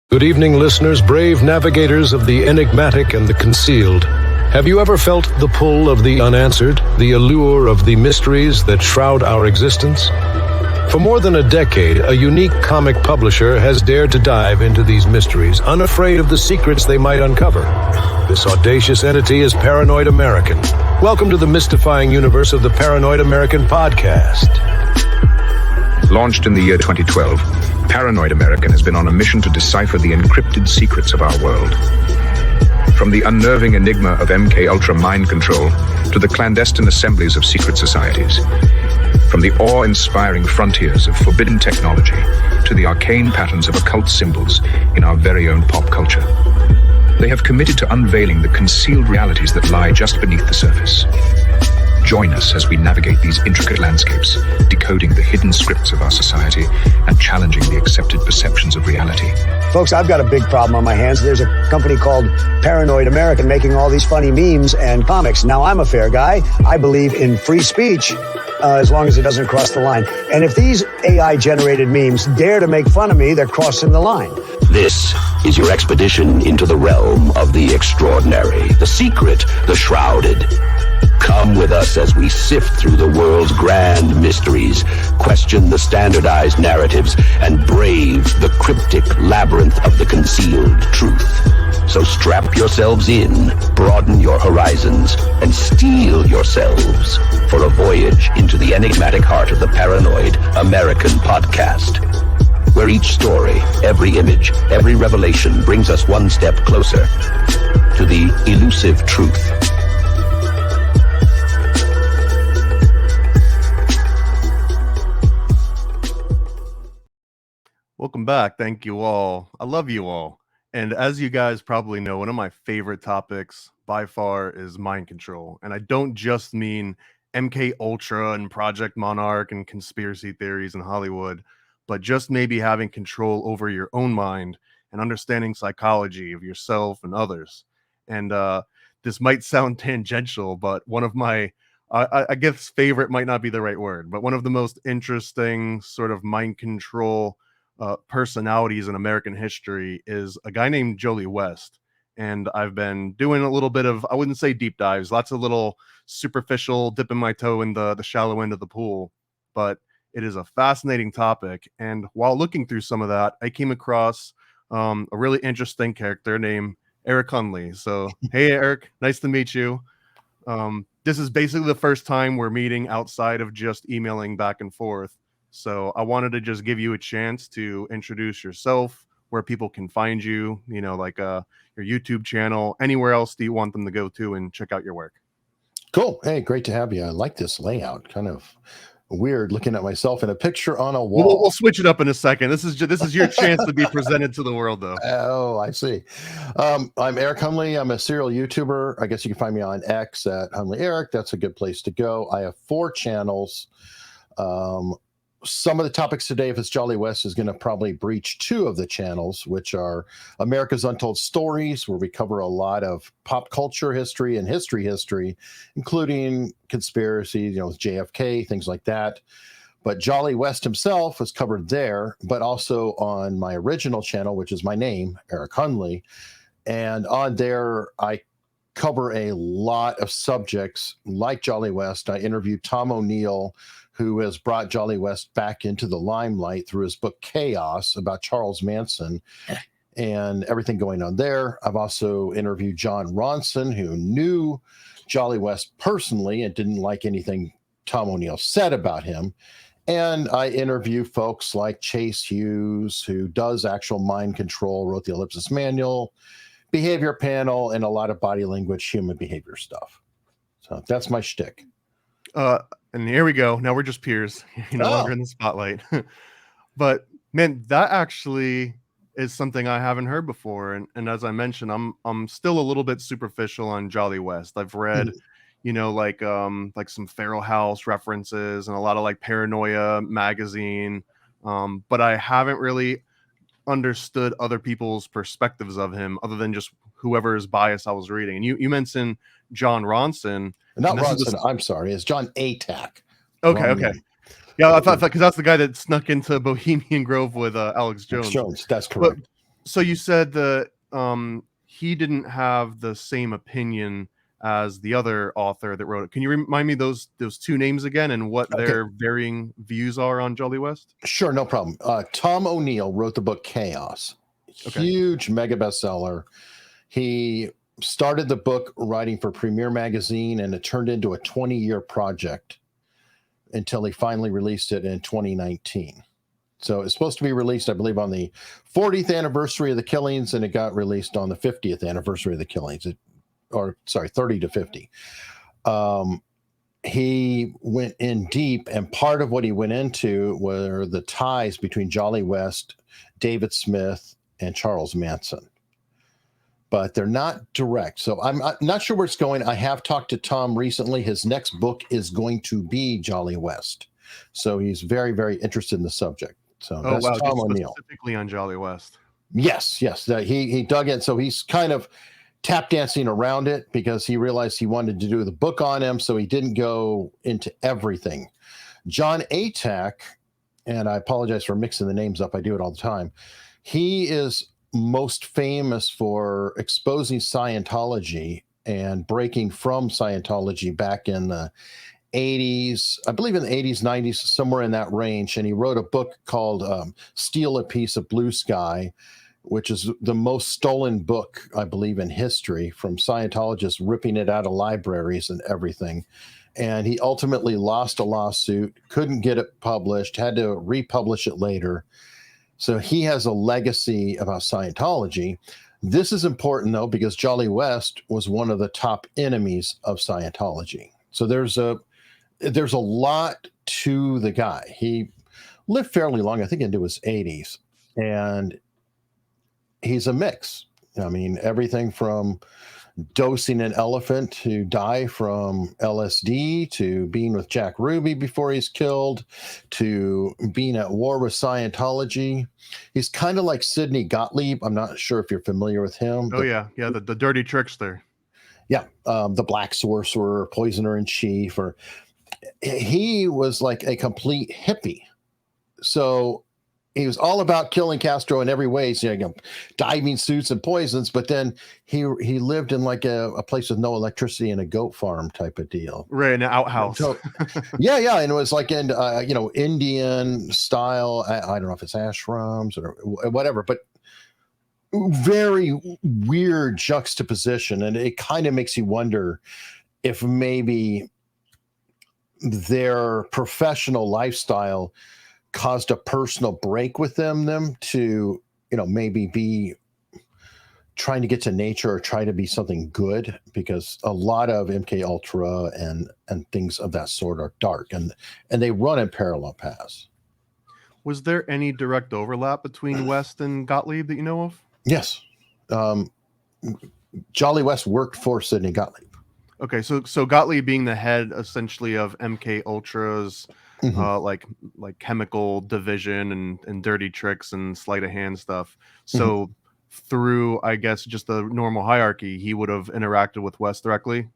Good evening, listeners, brave navigators of the enigmatic and the concealed. Have you ever felt the pull of the unanswered, the allure of the mysteries that shroud our existence? For more than a decade, a unique comic publisher has dared to dive into these mysteries, unafraid of the secrets they might uncover. This audacious entity is Paranoid American. Welcome to the mystifying universe of the Paranoid American podcast. Launched in the year 2012, Paranoid American has been on a mission to decipher the encrypted secrets of our world. From the unnerving enigma of MKULTRA mind control to the clandestine assemblies of secret societies. From the awe-inspiring frontiers of forbidden technology to the arcane patterns of occult symbols in our very own pop culture. They have committed to unveiling the concealed realities that lie just beneath the surface. Join us as we navigate these intricate landscapes, decoding the hidden scripts of our society and challenging the accepted perceptions of reality. Folks, I've got a big problem on my hands. There's a company called Paranoid American making all these funny memes and comics. Now, I'm a fair guy. I believe in free speech as long as it doesn't cross the line. And if these AI-generated memes dare to make fun of me, they're crossing the line. This is your expedition into the realm of the extraordinary, the secret, the shrouded. Come with us as we sift through the world's grand mysteries, question the standardized narratives, and brave the cryptic labyrinth of the concealed truth. So strap yourselves in, broaden your horizons, and steel yourselves for a voyage into the enigmatic heart of the Paranoid American podcast, where each story, every image, every revelation brings us one step closer to the elusive truth. Welcome back. Thank you all. I love you all. And as you guys probably know, one of my favorite topics by far is mind control. And I don't just mean MKUltra and Project Monarch and conspiracy theories in Hollywood, but just maybe having control over your own mind and understanding psychology of yourself and others. And this might sound tangential, but one of my, I guess favorite might not be the right word, but one of the most interesting sort of mind control personalities in American history is a guy named Jolie West. And I've been doing a little bit of, I wouldn't say deep dives, lots of little superficial dipping my toe in the shallow end of the pool, but it is a fascinating topic. And while looking through some of that, I came across a really interesting character named Eric Hunley. So, hey, Eric, nice to meet you. This is basically the first time we're meeting outside of just emailing back and forth. So I wanted to just give you a chance to introduce yourself, where people can find you, you know, like your YouTube channel, anywhere else do you want them to go to and check out your work? Cool. Hey, great to have you. I like this layout. Kind of weird looking at myself in a picture on a wall. We'll switch it up in a second. This is your chance to be presented to the world, though. Oh, I see. I'm Eric Hunley. I'm a serial YouTuber. I guess you can find me on X at Hunley Eric. That's a good place to go. I have 4 channels. Some of the topics today, if it's Jolie West, is going to probably breach 2 of the channels, which are America's Untold Stories, where we cover a lot of pop culture history and history, including conspiracies, with JFK, things like that. But Jolie West himself was covered there, but also on my original channel, which is my name, Eric Hunley. And on there, I cover a lot of subjects like Jolie West. I interviewed Tom O'Neill, who has brought Jolie West back into the limelight through his book Chaos about Charles Manson and everything going on there. I've also interviewed John Ronson, who knew Jolie West personally and didn't like anything Tom O'Neill said about him. And I interview folks like Chase Hughes, who does actual mind control, wrote the Ellipsis Manual, Behavior Panel, and a lot of body language, human behavior stuff. So that's my shtick. And here we go. Now we're just peers. You're no longer in the spotlight. But man, that actually is something I haven't heard before. And as I mentioned, I'm still a little bit superficial on Jolie West. I've read, like some Feral House references and a lot of like Paranoia magazine. But I haven't really understood other people's perspectives of him other than just whoever's bias I was reading. And you mentioned John Ronson. Not Ronson, I'm sorry. It's John Atack. Okay. Yeah, I thought because that's the guy that snuck into Bohemian Grove with Alex Jones. That's correct. So you said that he didn't have the same opinion as the other author that wrote it. Can you remind me those two names again and what Okay. their varying views are on Jolly West? Sure, no problem. Tom O'Neill wrote the book Chaos. Okay. Huge mega bestseller. He started the book writing for Premiere Magazine, and it turned into a 20-year project until he finally released it in 2019. So it's supposed to be released, I believe, on the 40th anniversary of the killings, and it got released on the 50th anniversary of the killings, 30 to 50. He went in deep, and part of what he went into were the ties between Jolly West, David Smith, and Charles Manson. But they're not direct. So I'm not sure where it's going. I have talked to Tom recently. His next book is going to be Jolly West. So he's very, very interested in the subject. So that's Tom O'Neill. Specifically on Jolly West. Yes. He dug in. So he's kind of tap dancing around it because he realized he wanted to do the book on him. So he didn't go into everything. John Atack, and I apologize for mixing the names up. I do it all the time. He is most famous for exposing Scientology and breaking from Scientology back in the 80s, I believe in the 80s, 90s, somewhere in that range. And he wrote a book called Steal a Piece of Blue Sky, which is the most stolen book, I believe, in history, from Scientologists ripping it out of libraries and everything. And he ultimately lost a lawsuit, couldn't get it published, had to republish it later. So he has a legacy about Scientology. This is important, though, because Jolly West was one of the top enemies of Scientology. So there's a lot to the guy. He lived fairly long, I think into his 80s, and he's a mix. I mean, everything from dosing an elephant to die from LSD, to being with Jack Ruby before he's killed, to being at war with Scientology. He's kind of like Sidney Gottlieb. I'm not sure if you're familiar with him. Oh, yeah. The dirty trickster. Yeah. The Black Sorcerer, Poisoner in Chief, or he was like a complete hippie. So he was all about killing Castro in every way. So, diving suits and poisons, but then he lived in like a place with no electricity and a goat farm type of deal. Right, in an outhouse. So, yeah. And it was like in, Indian style. I don't know if it's ashrams or whatever, but very weird juxtaposition. And it kind of makes you wonder if maybe their professional lifestyle caused a personal break with them to, maybe be trying to get to nature or try to be something good, because a lot of MKUltra and things of that sort are dark and they run in parallel paths. Was there any direct overlap between West and Gottlieb that you know of? Yes. Jolly West worked for Sidney Gottlieb. Okay, so Gottlieb being the head essentially of MKUltra's like chemical division and dirty tricks and sleight of hand stuff. So through, I guess, just the normal hierarchy, he would have interacted with West directly.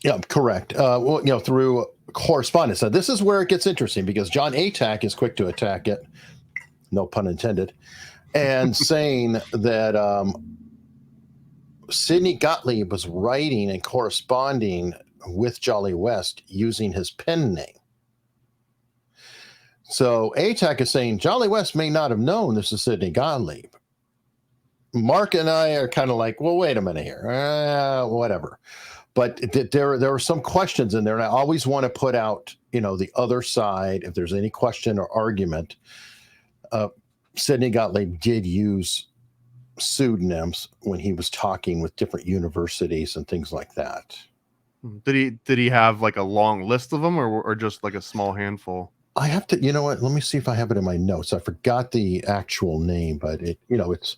Yeah, correct. Through correspondence. Now, this is where it gets interesting, because John Atack is quick to attack it, no pun intended, and saying that Sidney Gottlieb was writing and corresponding with Jolly West using his pen name. So Atack is saying Jolly West may not have known this is Sidney Gottlieb. Mark and I are kind of like, well, wait a minute here. Whatever. But there are some questions in there, and I always want to put out, the other side. If there's any question or argument, Sidney Gottlieb did use pseudonyms when he was talking with different universities and things like that. Did he have like a long list of them, or just like a small handful? I have to, let me see if I have it in my notes. I forgot the actual name, but it's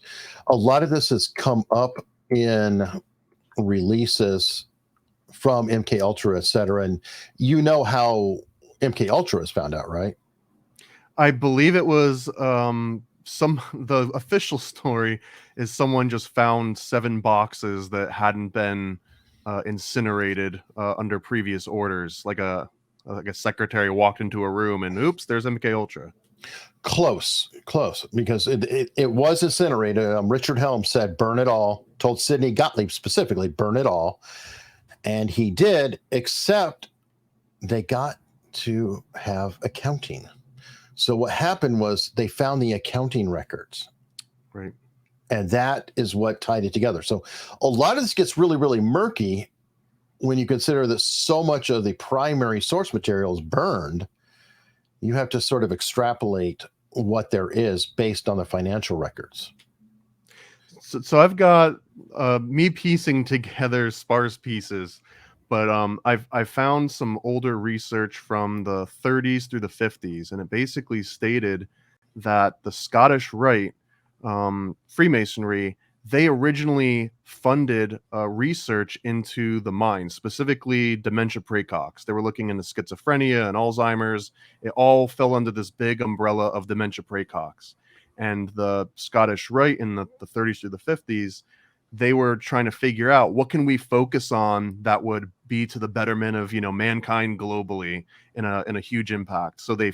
a lot of this has come up in releases from MKUltra, et cetera. And how MKUltra is found out, right? I believe it was the official story is someone just found 7 boxes that hadn't been incinerated under previous orders, like a secretary walked into a room and oops, there's MKUltra. Close, because it was incinerated. Richard Helms said, burn it all, told Sidney Gottlieb specifically, burn it all. And he did, except they got to have accounting. So what happened was they found the accounting records. Right. And that is what tied it together. So a lot of this gets really, really murky when you consider that so much of the primary source material is burned. You have to sort of extrapolate what there is based on the financial records. So I've got me piecing together sparse pieces, but I found some older research from the 30s through the 50s, and it basically stated that the Scottish Rite, Freemasonry, they originally funded research into the mind, specifically dementia praecox. They were looking into schizophrenia and Alzheimer's. It all fell under this big umbrella of dementia praecox. And the Scottish Rite in the 30s through the 50s, they were trying to figure out what can we focus on that would be to the betterment of, mankind globally in a huge impact. So they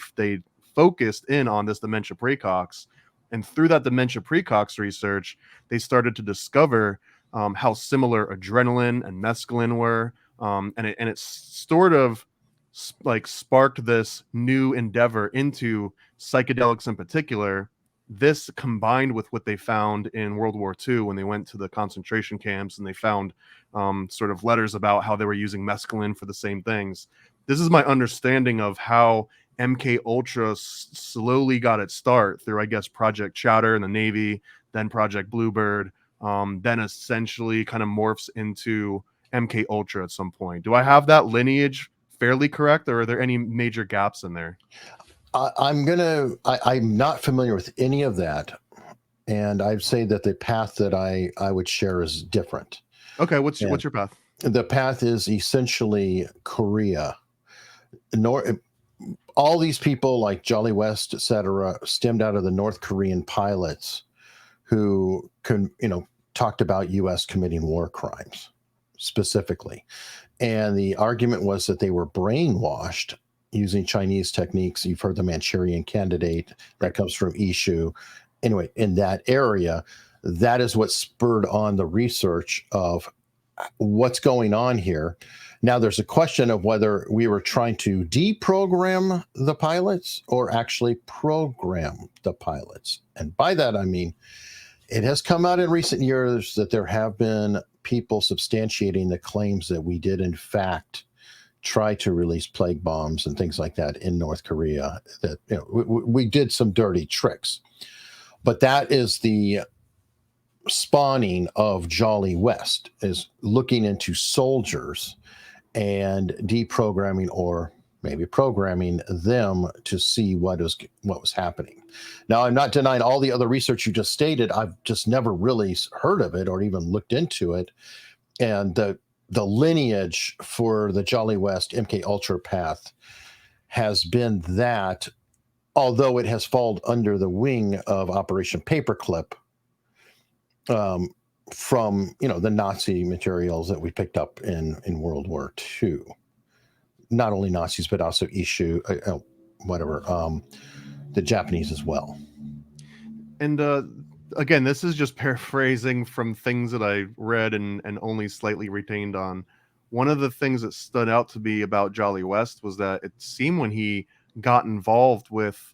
focused in on this dementia praecox. And through that dementia praecox research, they started to discover how similar adrenaline and mescaline were. And it sort of sparked this new endeavor into psychedelics in particular. This combined with what they found in World War II when they went to the concentration camps and they found sort of letters about how they were using mescaline for the same things. This is my understanding of how MKUltra slowly got its start through, I guess, Project Chowder in the Navy, then Project Bluebird, then essentially kind of morphs into MKUltra at some point. Do I have that lineage fairly correct, or are there any major gaps in there? I'm not familiar with any of that, and I'd say that the path that I would share is different. Okay, what's your path? The path is essentially Korea. All these people like Jolly West, etc., stemmed out of the North Korean pilots who talked about U.S. committing war crimes specifically. And the argument was that they were brainwashed using Chinese techniques. You've heard the Manchurian Candidate, that comes from Ishu. Anyway, in that area, that is what spurred on the research of what's going on here. Now, there's a question of whether we were trying to deprogram the pilots or actually program the pilots. And by that, I mean, it has come out in recent years that there have been people substantiating the claims that we did, in fact, try to release plague bombs and things like that in North Korea, that we did some dirty tricks. But that is the spawning of Jolly West, is looking into soldiers and deprogramming or maybe programming them to see what was happening. Now, I'm not denying all the other research you just stated. I've just never really heard of it or even looked into it. And the lineage for the Jolly West MKUltra path has been that, although it has fallen under the wing of Operation Paperclip, from the Nazi materials that we picked up in World War II. Not only Nazis, but also Ishu, the Japanese as well. And again, this is just paraphrasing from things that I read and only slightly retained on. One of the things that stood out to me about Jolly West was that it seemed when he got involved with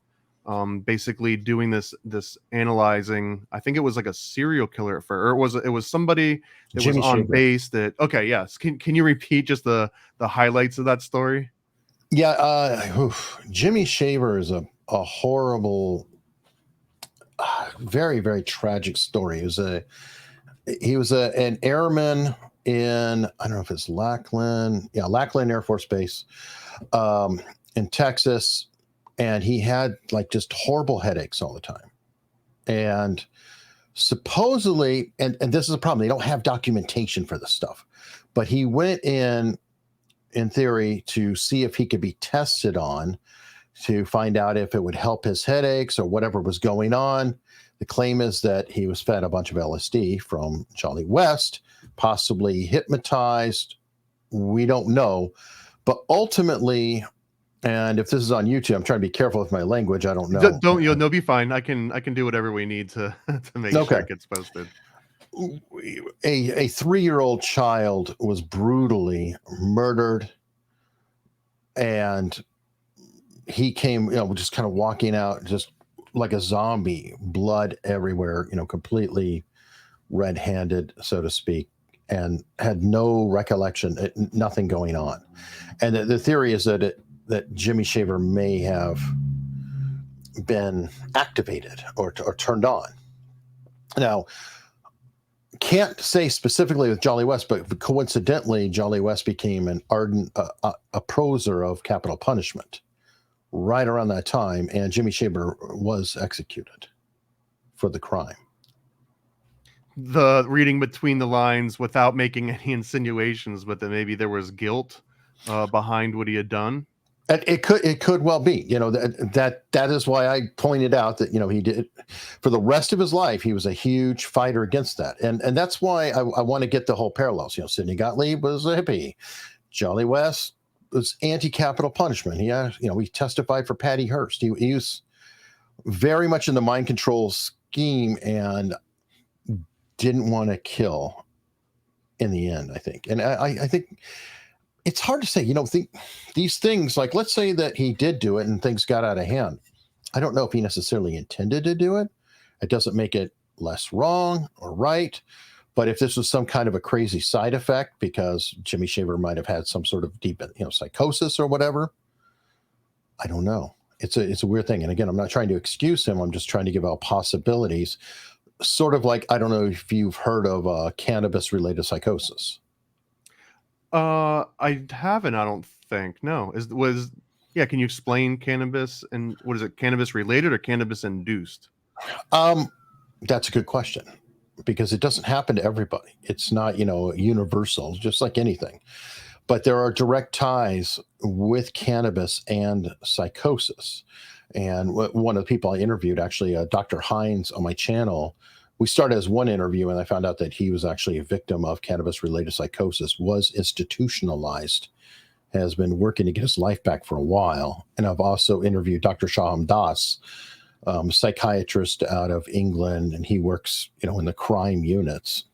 basically doing this analyzing, I think it was like a serial killer at first, or it was somebody that Jimmy was on Shaver. Base that, okay, yes. Can you repeat just the highlights of that story? Yeah, Jimmy Shaver is a horrible, very, very tragic story. He was an airman in, I don't know if it's Lackland Air Force Base, in Texas. And he had just horrible headaches all the time. And supposedly, and this is a problem, they don't have documentation for this stuff, but he went in theory, to see if he could be tested on to find out if it would help his headaches or whatever was going on. The claim is that he was fed a bunch of LSD from Jolly West, possibly hypnotized. We don't know. But ultimately, And if this is on YouTube, I'm trying to be careful with my language. I don't know. Don't no, be fine. I can do whatever we need to to make sure it gets posted. A 3-year-old child was brutally murdered, and he came, just kind of walking out, just like a zombie, blood everywhere, completely red-handed, so to speak, and had no recollection, nothing going on. And the theory is that Jimmy Shaver may have been activated or turned on. Now, can't say specifically with Jolly West, but coincidentally, Jolly West became an ardent opposer of capital punishment right around that time, and Jimmy Shaver was executed for the crime. The reading between the lines without making any insinuations, but that maybe there was guilt behind what he had done. It could well be, that is why I pointed out that, he did, for the rest of his life, he was a huge fighter against that. And that's why I want to get the whole parallels. Sidney Gottlieb was a hippie. Jolly West was anti-capital punishment. He testified for Patty Hearst. He was very much in the mind control scheme and didn't want to kill in the end, I think. And I think it's hard to say, these things, like, let's say that he did do it and things got out of hand. I don't know if he necessarily intended to do it. It doesn't make it less wrong or right. But if this was some kind of a crazy side effect because Jimmy Shaver might have had some sort of deep, psychosis or whatever, I don't know. It's a weird thing. And again, I'm not trying to excuse him. I'm just trying to give out possibilities. Sort of like, I don't know if you've heard of cannabis-related psychosis. I haven't, I don't think. No. Can you explain cannabis, and what is it, cannabis related or cannabis induced? That's a good question, because it doesn't happen to everybody. It's not, universal, just like anything. But there are direct ties with cannabis and psychosis. And one of the people I interviewed, actually, Dr. Hines on my channel, we started as one interview, and I found out that he was actually a victim of cannabis-related psychosis, was institutionalized, has been working to get his life back for a while. And I've also interviewed Dr. Shaham Das, psychiatrist out of England, and he works, in the crime units.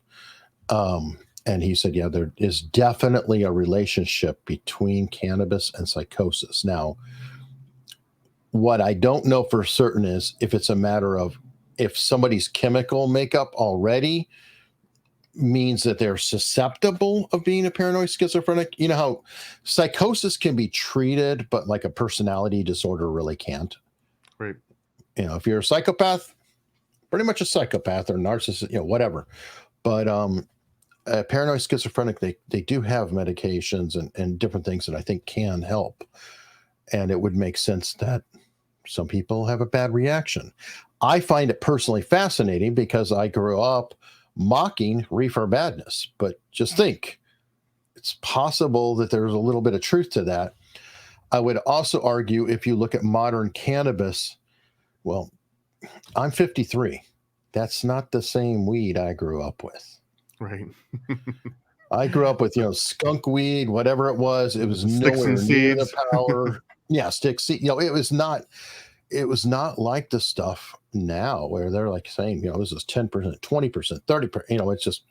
And he said, there is definitely a relationship between cannabis and psychosis. Now, what I don't know for certain is if it's a matter of if somebody's chemical makeup already means that they're susceptible of being a paranoid schizophrenic. You know how psychosis can be treated, but like a personality disorder really can't. Right. If you're a psychopath, pretty much a psychopath or narcissist, whatever. But paranoid schizophrenic, they do have medications and different things that I think can help. And it would make sense that some people have a bad reaction. I find it personally fascinating because I grew up mocking reefer madness. But just think, it's possible that there's a little bit of truth to that. I would also argue if you look at modern cannabis, well, I'm 53. That's not the same weed I grew up with. Right. I grew up with, skunk weed, whatever it was. It was Sticks nowhere and near the seeds. power. Yeah, sticks. It was not like the stuff now where they're like saying, this is 10%, 20%, 30%. It's just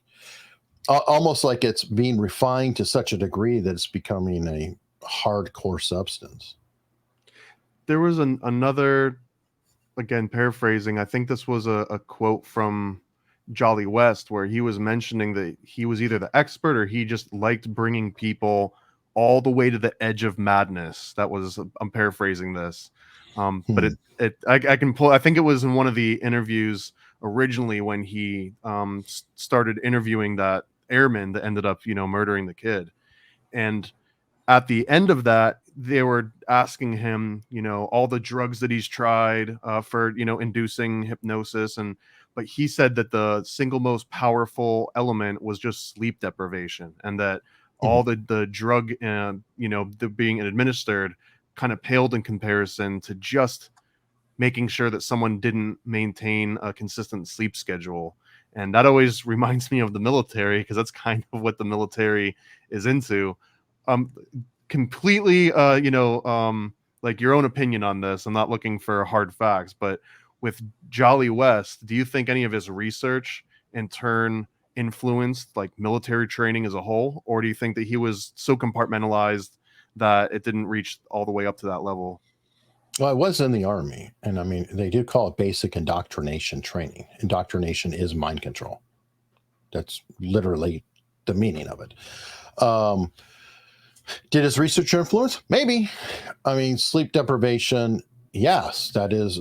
almost like it's being refined to such a degree that it's becoming a hardcore substance. There was another, again, paraphrasing, I think this was a quote from Jolly West where he was mentioning that he was either the expert or he just liked bringing people all the way to the edge of madness. I'm paraphrasing this. But I can pull, I think it was in one of the interviews originally when he started interviewing that airman that ended up, murdering the kid. And at the end of that, they were asking him, all the drugs that he's tried for, inducing hypnosis. But he said that the single most powerful element was just sleep deprivation, and that all the drug, being administered kind of paled in comparison to just making sure that someone didn't maintain a consistent sleep schedule. And that always reminds me of the military, because that's kind of what the military is into. Completely, like your own opinion on this. I'm not looking for hard facts, but with Jolly West, do you think any of his research in turn influenced like military training as a whole, or do you think that he was so compartmentalized that it didn't reach all the way up to that level? Well, I was in the Army, and I mean, they do call it basic indoctrination training. Indoctrination is mind control. That's literally the meaning of it. Did his research influence? Maybe. I mean, sleep deprivation, yes, that is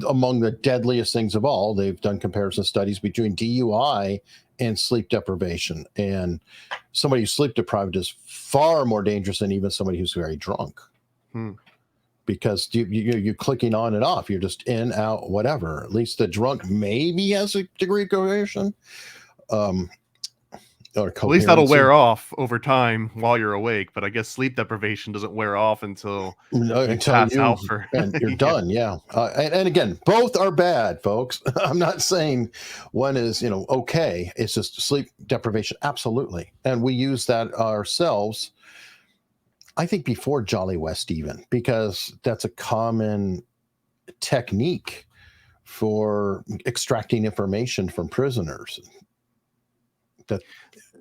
among the deadliest things of all. They've done comparison studies between DUI and sleep deprivation. And somebody who's sleep deprived is far more dangerous than even somebody who's very drunk. Because you're clicking on and off. You're just in, out, whatever. At least the drunk maybe has a degree of cohesion. Or at least that'll wear off over time while you're awake, but I guess sleep deprivation doesn't wear off until you pass out and you're done. Yeah. And again, both are bad, folks. I'm not saying one is, okay. It's just sleep deprivation. Absolutely. And we use that ourselves, I think, before Jolly West even, because that's a common technique for extracting information from prisoners. That,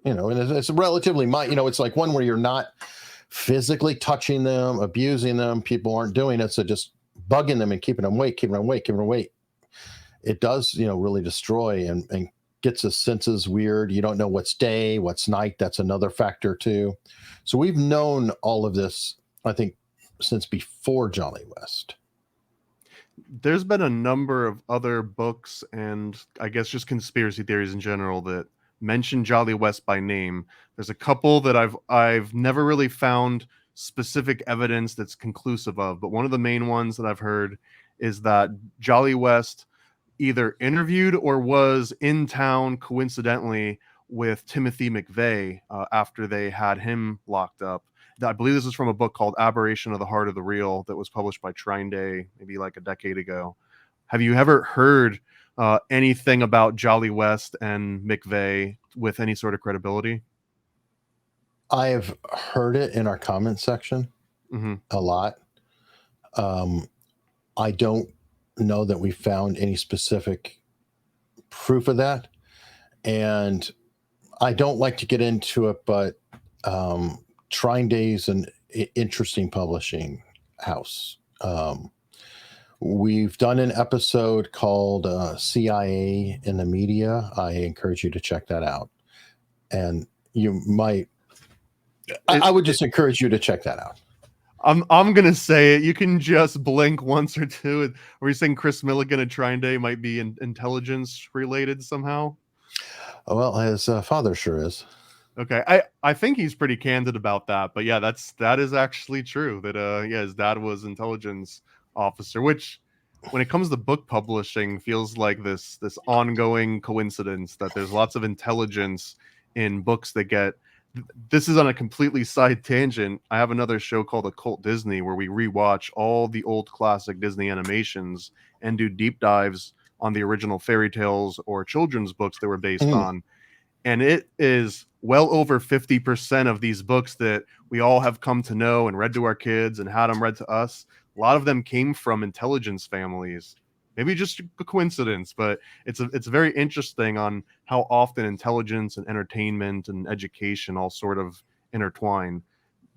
and it's relatively it's like one where you're not physically touching them, abusing them. People aren't doing it. So just bugging them and keeping them awake. It does, really destroy and gets the senses weird. You don't know what's day, what's night. That's another factor too. So we've known all of this, I think, since before Jolly West. There's been a number of other books and I guess just conspiracy theories in general that mention Jolly West by name. There's a couple that I've never really found specific evidence that's conclusive of, but one of the main ones that I've heard is that Jolly West either interviewed or was in town coincidentally with Timothy McVeigh after they had him locked up. I believe this is from a book called Aberration of the Heart of the Real that was published by Trine Day maybe like a decade ago. Have you ever heard anything about Jolly West and McVeigh with any sort of credibility? I have heard it in our comment section a lot. I don't know that we found any specific proof of that. And I don't like to get into it, but Trine Day's an interesting publishing house. We've done an episode called CIA in the Media. I encourage you to check that out. And you might, I would just encourage you to check that out. I'm going to say it. You can just blink once or two. Are you saying Chris Milligan and Trine Day might be intelligence related somehow? Well, his father sure is. Okay. I think he's pretty candid about that. But yeah, that is actually true that his dad was intelligence officer, which when it comes to book publishing feels like this ongoing coincidence that there's lots of intelligence in books that get. This is on a completely side tangent. I have another show called Occult Disney where we rewatch all the old classic Disney animations and do deep dives on the original fairy tales or children's books that were based on. And it is well over 50% of these books that we all have come to know and read to our kids and had them read to us. A lot of them came from intelligence families. Maybe just a coincidence, but it's very interesting on how often intelligence and entertainment and education all sort of intertwine.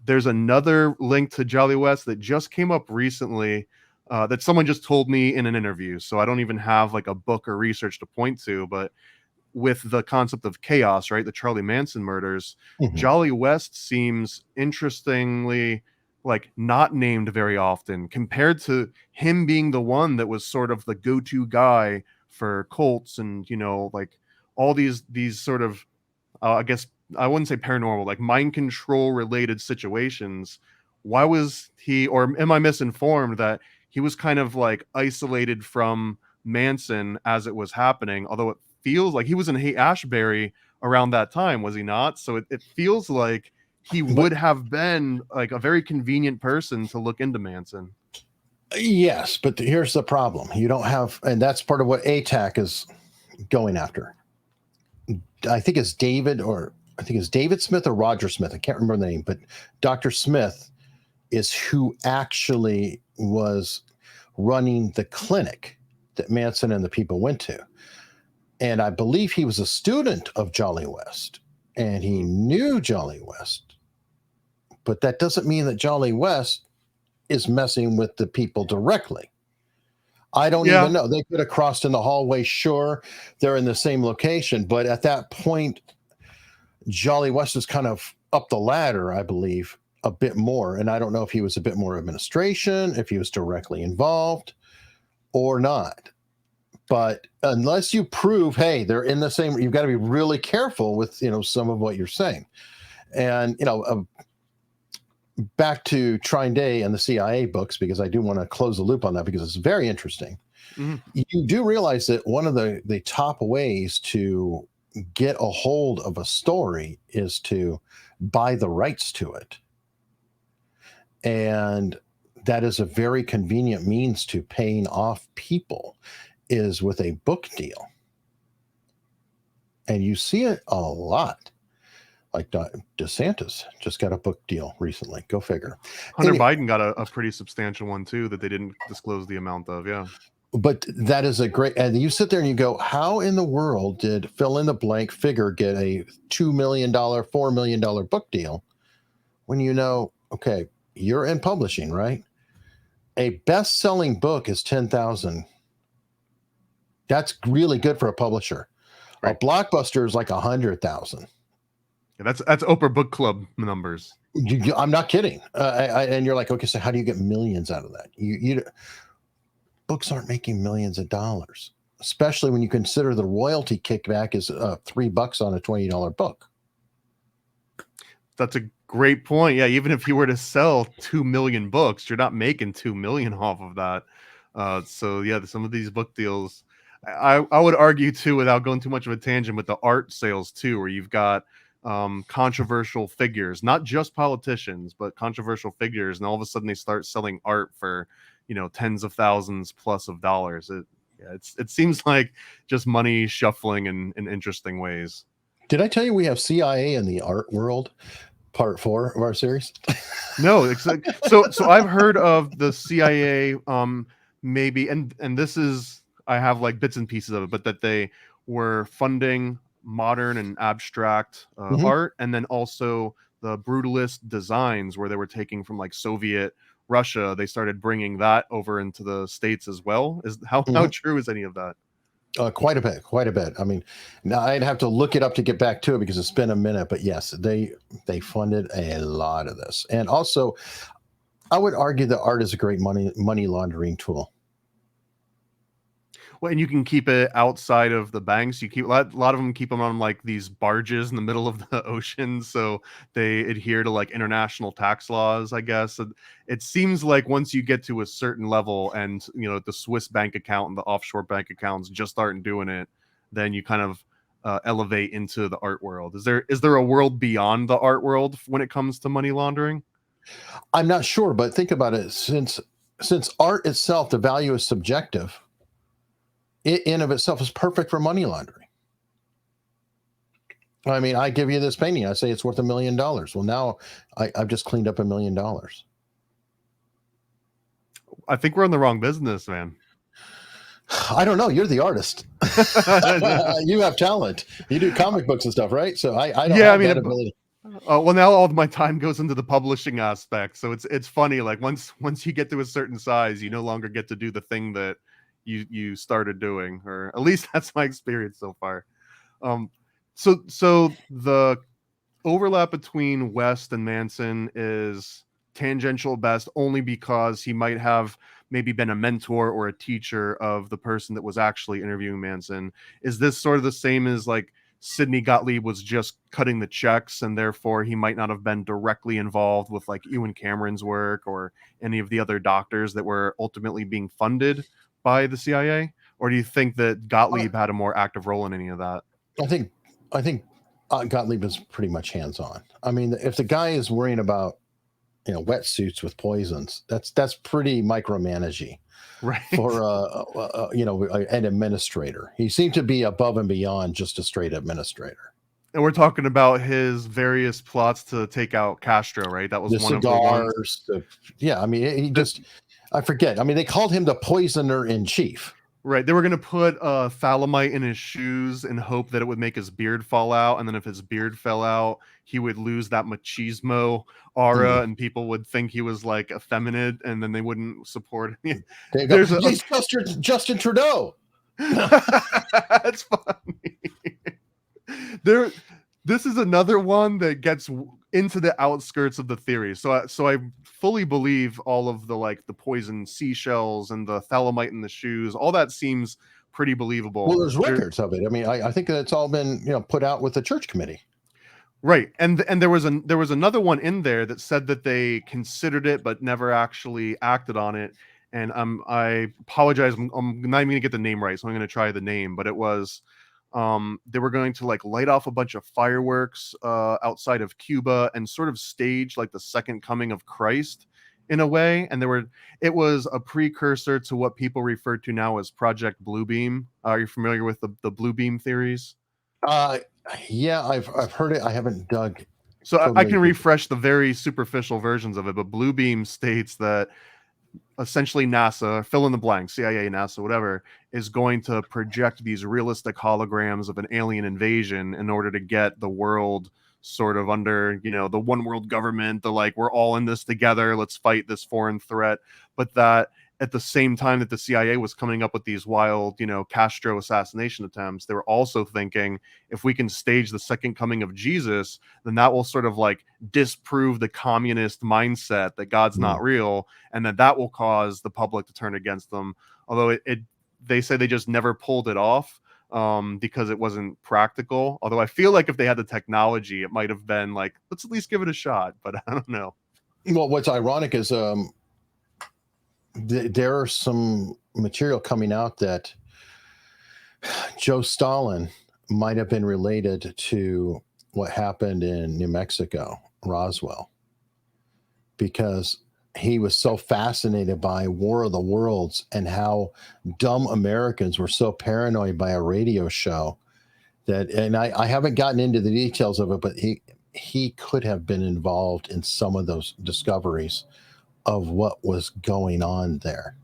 There's another link to Jolly West that just came up recently that someone just told me in an interview. So I don't even have like a book or research to point to, but with the concept of chaos, right? The Charlie Manson murders, Jolly West seems interestingly like not named very often compared to him being the one that was sort of the go-to guy for cults and, like all these sort of, I guess I wouldn't say paranormal, like mind control related situations. Why was he, or am I misinformed that he was kind of like isolated from Manson as it was happening? Although it feels like he was in Haight-Ashbury around that time, was he not? So it feels like he would have been like a very convenient person to look into Manson. Yes, but here's the problem. You don't have, and that's part of what ATAC is going after. I think it's David Smith or Roger Smith. I can't remember the name, but Dr. Smith is who actually was running the clinic that Manson and the people went to. And I believe he was a student of Jolly West, and he knew Jolly West. But that doesn't mean that Jolly West is messing with the people directly. I don't even know. They could have crossed in the hallway. Sure, they're in the same location. But at that point, Jolly West is kind of up the ladder, I believe, a bit more. And I don't know if he was a bit more administration, if he was directly involved or not. But unless you prove, hey, they're in the same, you've got to be really careful with, some of what you're saying. And, back to Trine Day and the CIA books, because I do want to close the loop on that because it's very interesting. Mm-hmm. You do realize that one of the top ways to get a hold of a story is to buy the rights to it. And that is a very convenient means to paying off people, is with a book deal. And you see it a lot. Like DeSantis just got a book deal recently. Go figure. Hunter Biden got a pretty substantial one too that they didn't disclose the amount of. Yeah. But that is a great, and you sit there and you go, how in the world did fill in the blank figure get a $2 million, $4 million book deal when okay, you're in publishing, right? A best-selling book is 10,000. That's really good for a publisher. Right. A blockbuster is like 100,000. Yeah, that's Oprah Book Club numbers. I'm not kidding. And you're like, okay, so how do you get millions out of that? Books aren't making millions of dollars, especially when you consider the royalty kickback is $3 on a $20 book. That's a great point. Yeah, even if you were to sell 2 million books, you're not making 2 million off of that. So yeah, some of these book deals, I would argue too, without going too much of a tangent, with the art sales too, where you've got controversial figures, not just politicians, but controversial figures, and all of a sudden they start selling art for tens of thousands plus of dollars. It seems like just money shuffling in interesting ways. Did I tell you we have CIA in the art world? Part 4 of our series. No, so I've heard of the CIA, maybe, and this is, I have like bits and pieces of it, but that they were funding modern and abstract art, and then also the brutalist designs where they were taking from like Soviet Russia. They started bringing that over into the States as well. How true is any of that? Quite a bit. I mean, now I'd have to look it up to get back to it because it's been a minute, but yes, they funded a lot of this. And also, I would argue that art is a great money laundering tool. Well, and you can keep it outside of the banks. You keep a lot of them keep them on like these barges in the middle of the ocean, so they adhere to like international tax laws, I guess. And it seems like once you get to a certain level, and the Swiss bank account and the offshore bank accounts just aren't doing it, then you kind of elevate into the art world. Is there a world beyond the art world when it comes to money laundering? I'm not sure, but think about it. Since art itself, the value is subjective. It in of itself is perfect for money laundering. I mean, I give you this painting. I say it's worth $1 million. Well, now I've just cleaned up $1 million. I think we're in the wrong business, man. I don't know. You're the artist. You have talent. You do comic books and stuff, right? So I don't have that ability. Well, now all of my time goes into the publishing aspect. So it's funny. Like once you get to a certain size, you no longer get to do the thing that you started doing, or at least that's my experience so far. So the overlap between West and Manson is tangential at best, only because he might have maybe been a mentor or a teacher of the person that was actually interviewing Manson. Is this sort of the same as like Sidney Gottlieb was just cutting the checks, and therefore he might not have been directly involved with like Ewan Cameron's work or any of the other doctors that were ultimately being funded by the CIA? Or do you think that Gottlieb had a more active role in any of that? I think Gottlieb is pretty much hands-on. I mean, if the guy is worrying about wetsuits with poisons, that's pretty micromanaging, right? For an administrator. He seemed to be above and beyond just a straight administrator. And we're talking about his various plots to take out Castro, right? That was The one of the ones. cigars, yeah. I mean, he just, I forget. I mean, they called him the poisoner in chief. Right. They were going to put phthalimite in his shoes and hope that it would make his beard fall out. And then if his beard fell out, he would lose that machismo aura and people would think he was like effeminate and then they wouldn't support him. There you go. There's He's Justin Trudeau. That's funny. This is another one that gets into the outskirts of the theory. So I fully believe all of the like the poison seashells and the phthalimite in the shoes. All that seems pretty believable. Well, there's records of it. I mean, I think that it's all been put out with the church committee. Right, and there was another one in there that said that they considered it but never actually acted on it. And I apologize, I'm not even gonna get the name right, so I'm gonna try the name. But it was they were going to like light off a bunch of fireworks outside of Cuba and sort of stage like the second coming of Christ in a way. And it was a precursor to what people refer to now as Project Bluebeam. Are you familiar with the Bluebeam theories? Yeah, I've heard it. I haven't dug. So I can refresh the very superficial versions of it, but Bluebeam states that essentially NASA, fill in the blank, CIA, NASA, whatever, is going to project these realistic holograms of an alien invasion in order to get the world sort of under, the one world government, the like, we're all in this together, let's fight this foreign threat. But that at the same time that the CIA was coming up with these wild, Castro assassination attempts, they were also thinking if we can stage the second coming of Jesus, then that will sort of like disprove the communist mindset that God's not real, and that will cause the public to turn against them. Although they say they just never pulled it off because it wasn't practical. Although I feel like if they had the technology, it might have been like, let's at least give it a shot. But I don't know. Well, what's ironic is there are some material coming out that Joe Stalin might have been related to what happened in New Mexico, Roswell, because he was so fascinated by War of the Worlds and how dumb Americans were so paranoid by a radio show and I haven't gotten into the details of it, but he could have been involved in some of those discoveries of what was going on there.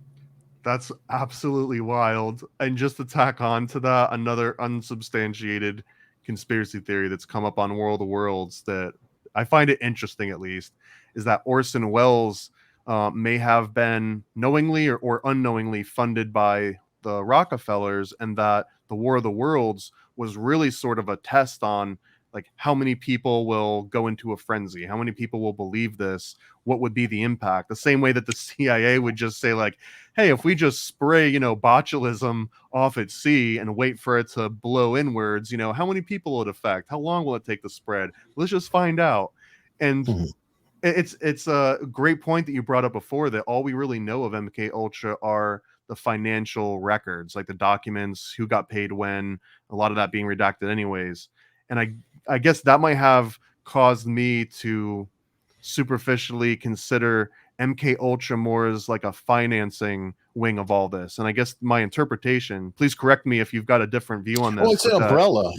That's absolutely wild. And just to tack on to that, another unsubstantiated conspiracy theory that's come up on World of Worlds that I find it interesting, at least, is that Orson Welles may have been knowingly or unknowingly funded by the Rockefellers, and that the War of the Worlds was really sort of a test on like how many people will go into a frenzy, how many people will believe this, what would be the impact. The same way that the CIA would just say like, hey, if we just spray, botulism off at sea and wait for it to blow inwards, how many people will it affect? How long will it take to spread? Let's just find out. And it's a great point that you brought up before, that all we really know of MK Ultra are the financial records, like the documents, who got paid when, a lot of that being redacted anyways. And I guess that might have caused me to superficially consider MK Ultra more as like a financing wing of all this. And I guess my interpretation, please correct me if you've got a different view on this. Oh, it's an umbrella.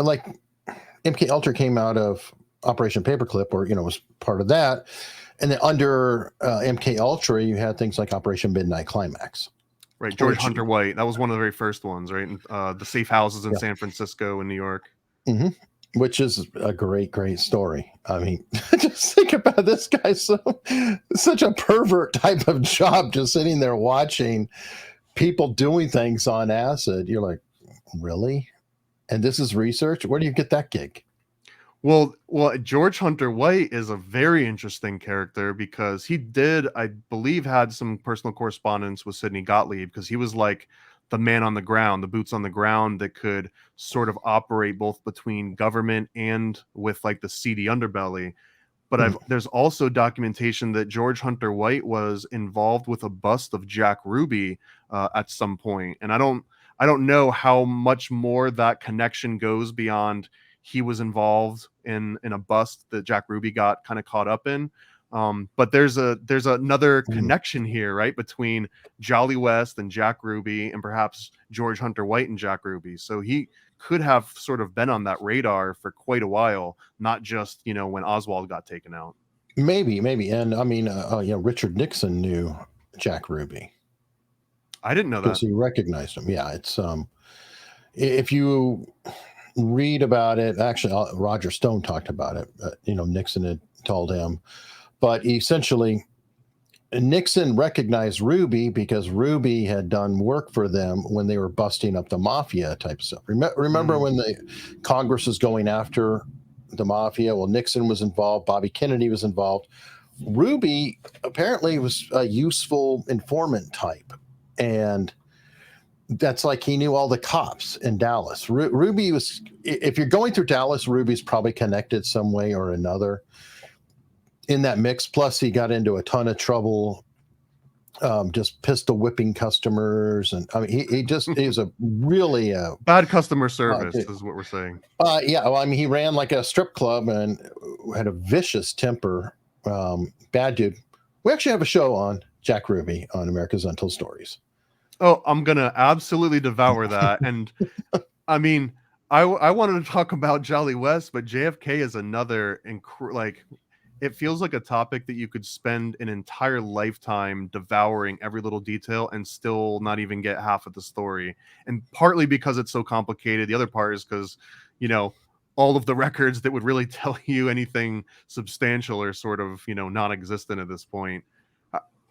Like MK Ultra came out of Operation Paperclip, or was part of that. And then under MK Ultra, you had things like Operation Midnight Climax. Right, George Hunter White. That was one of the very first ones, right? The safe houses in San Francisco and New York. Mm-hmm. Which is a great, great story. I mean, just think about this guy. Such a pervert type of job, just sitting there watching people doing things on acid. You're like, really? And this is research? Where do you get that gig? Well, George Hunter White is a very interesting character because he did, I believe, had some personal correspondence with Sidney Gottlieb, because he was like the man on the ground, the boots on the ground that could sort of operate both between government and with like the seedy underbelly. But there's also documentation that George Hunter White was involved with a bust of Jack Ruby at some point. And I don't know how much more that connection goes beyond he was involved in a bust that Jack Ruby got kind of caught up in. But there's another connection here, right, between Jolly West and Jack Ruby, and perhaps George Hunter White and Jack Ruby. So he could have sort of been on that radar for quite a while, not just, you know, when Oswald got taken out. Maybe. And I mean, Richard Nixon knew Jack Ruby I didn't know because that. he recognized him. Yeah, it's if you read about it, actually, Roger Stone talked about it. Nixon had told him, but essentially, Nixon recognized Ruby because Ruby had done work for them when they were busting up the mafia type of stuff. Remember when the Congress was going after the mafia? Well, Nixon was involved. Bobby Kennedy was involved. Ruby apparently was a useful informant type. And that's like he knew all the cops in Dallas. Ruby was, if you're going through Dallas, Ruby's probably connected some way or another in that mix. Plus, he got into a ton of trouble, just pistol whipping customers. And I mean, he was a really bad customer service is what we're saying. Yeah. Well, I mean, he ran like a strip club and had a vicious temper. Bad dude. We actually have a show on Jack Ruby on America's Untold Stories. Oh, I'm gonna absolutely devour that. And I mean, I wanted to talk about Jolly West, but JFK is another it feels like a topic that you could spend an entire lifetime devouring every little detail and still not even get half of the story. And partly because it's so complicated. The other part is because, you know, all of the records that would really tell you anything substantial are sort of, you know, non-existent at this point.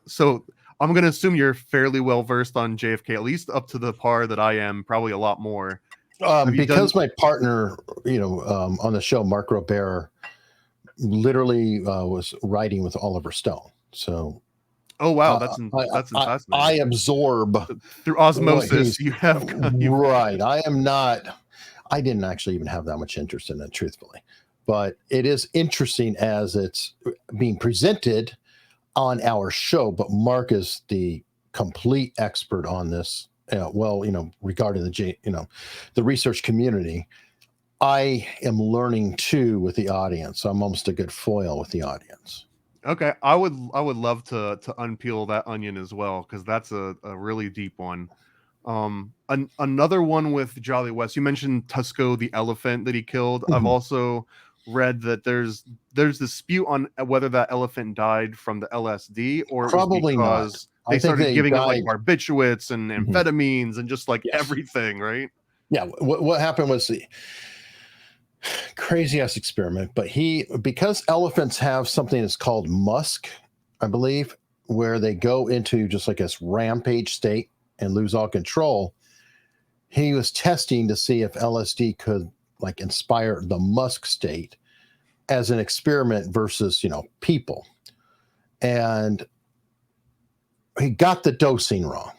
So I'm going to assume you're fairly well versed on JFK, at least up to the par that I am, probably a lot more. Because my partner, on the show, Mark Robert, literally was writing with Oliver Stone. So, oh wow, that's fascinating. I absorb through osmosis. You have right. I didn't actually even have that much interest in it, truthfully, but it is interesting as it's being presented on our show. But Mark is the complete expert on this. Regarding the research community. I am learning too with the audience. I'm almost a good foil with the audience. Okay, I would love to unpeel that onion as well, because that's a really deep one. Another one with Jolly West. You mentioned Tusco the elephant that he killed. Mm-hmm. I've also read that there's dispute on whether that elephant died from the LSD or probably it was because not. They started giving it like barbiturates and amphetamines and just like everything, right? Yeah. What happened was the crazy ass experiment, but because elephants have something that's called musk, I believe, where they go into just like this rampage state and lose all control. He was testing to see if LSD could like inspire the musk state as an experiment versus, people. And he got the dosing wrong.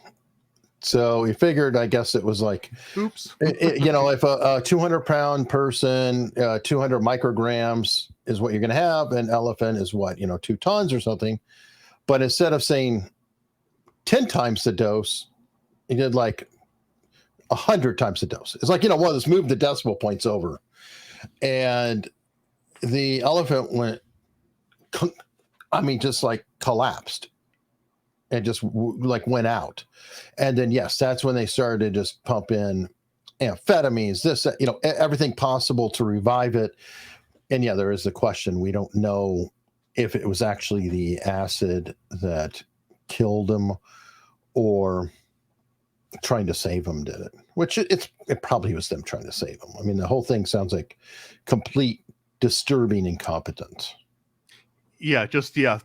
So he figured, I guess it was like, oops, if a 200-pound person, 200 micrograms is what you're going to have, an elephant is what, 2 tons or something. But instead of saying 10 times the dose, he did like 100 times the dose. It's like, let's move the decimal points over. And the elephant just like collapsed. And just like went out. And then, yes, that's when they started to just pump in amphetamines, everything possible to revive it. And yeah, there is the question. We don't know if it was actually the acid that killed him or trying to save him did it, which it probably was them trying to save him. I mean, the whole thing sounds like complete disturbing incompetence. Yeah,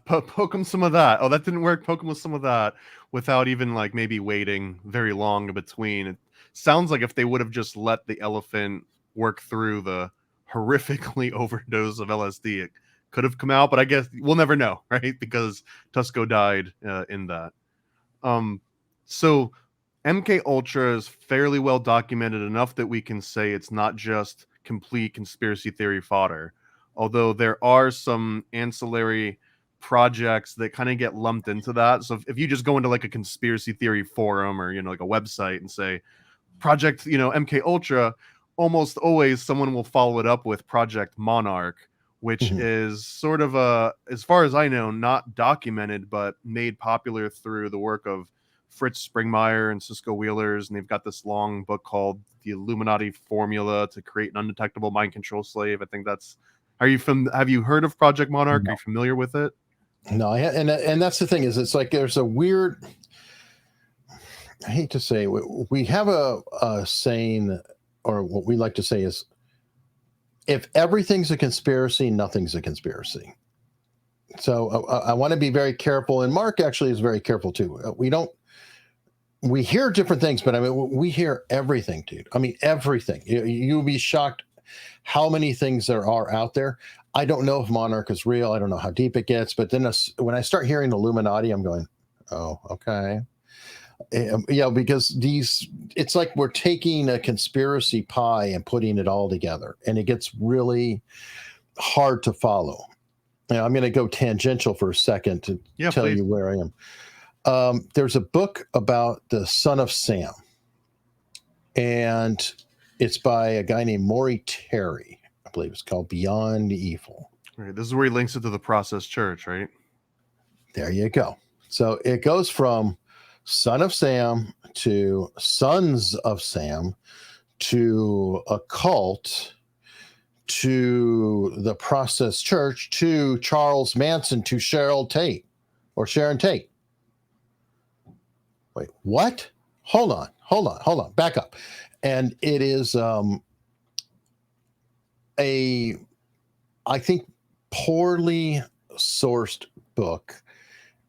poke him some of that. Oh, that didn't work. Poke him with some of that without even like maybe waiting very long in between. It sounds like if they would have just let the elephant work through the horrifically overdose of LSD, it could have come out. But I guess we'll never know, right? Because Tusco died in that. So MKUltra is fairly well documented enough that we can say it's not just complete conspiracy theory fodder. Although there are some ancillary projects that kind of get lumped into that. So if you just go into like a conspiracy theory forum or, like a website and say project, MKUltra, almost always someone will follow it up with Project Monarch, which is sort of as far as I know, not documented, but made popular through the work of Fritz Springmeier and Cisco Wheelers, and they've got this long book called The Illuminati Formula to Create an Undetectable Mind Control Slave. I think that's. Have you heard of Project Monarch? No. Are you familiar with it? No, and that's the thing is, it's like there's a weird. I hate to say, we have a saying, or what we like to say is, if everything's a conspiracy, nothing's a conspiracy. So I want to be very careful, and Mark actually is very careful too. We hear different things, but I mean, we hear everything, dude. I mean, everything. You'll be shocked how many things there are out there. I don't know if Monarch is real. I don't know how deep it gets, but then when I start hearing Illuminati, I'm going, oh, okay. Yeah, because it's like we're taking a conspiracy pie and putting it all together, and it gets really hard to follow. Now, I'm going to go tangential for a second to tell you where I am. There's a book about the son of Sam, and it's by a guy named Maury Terry. I believe it's called Beyond Evil. Right. This is where he links it to the Process Church, right? There you go. So it goes from Son of Sam to Sons of Sam to a cult to the Process Church to Charles Manson to Sharon Tate. Wait, what? Hold on. Back up. And it is I think, poorly sourced book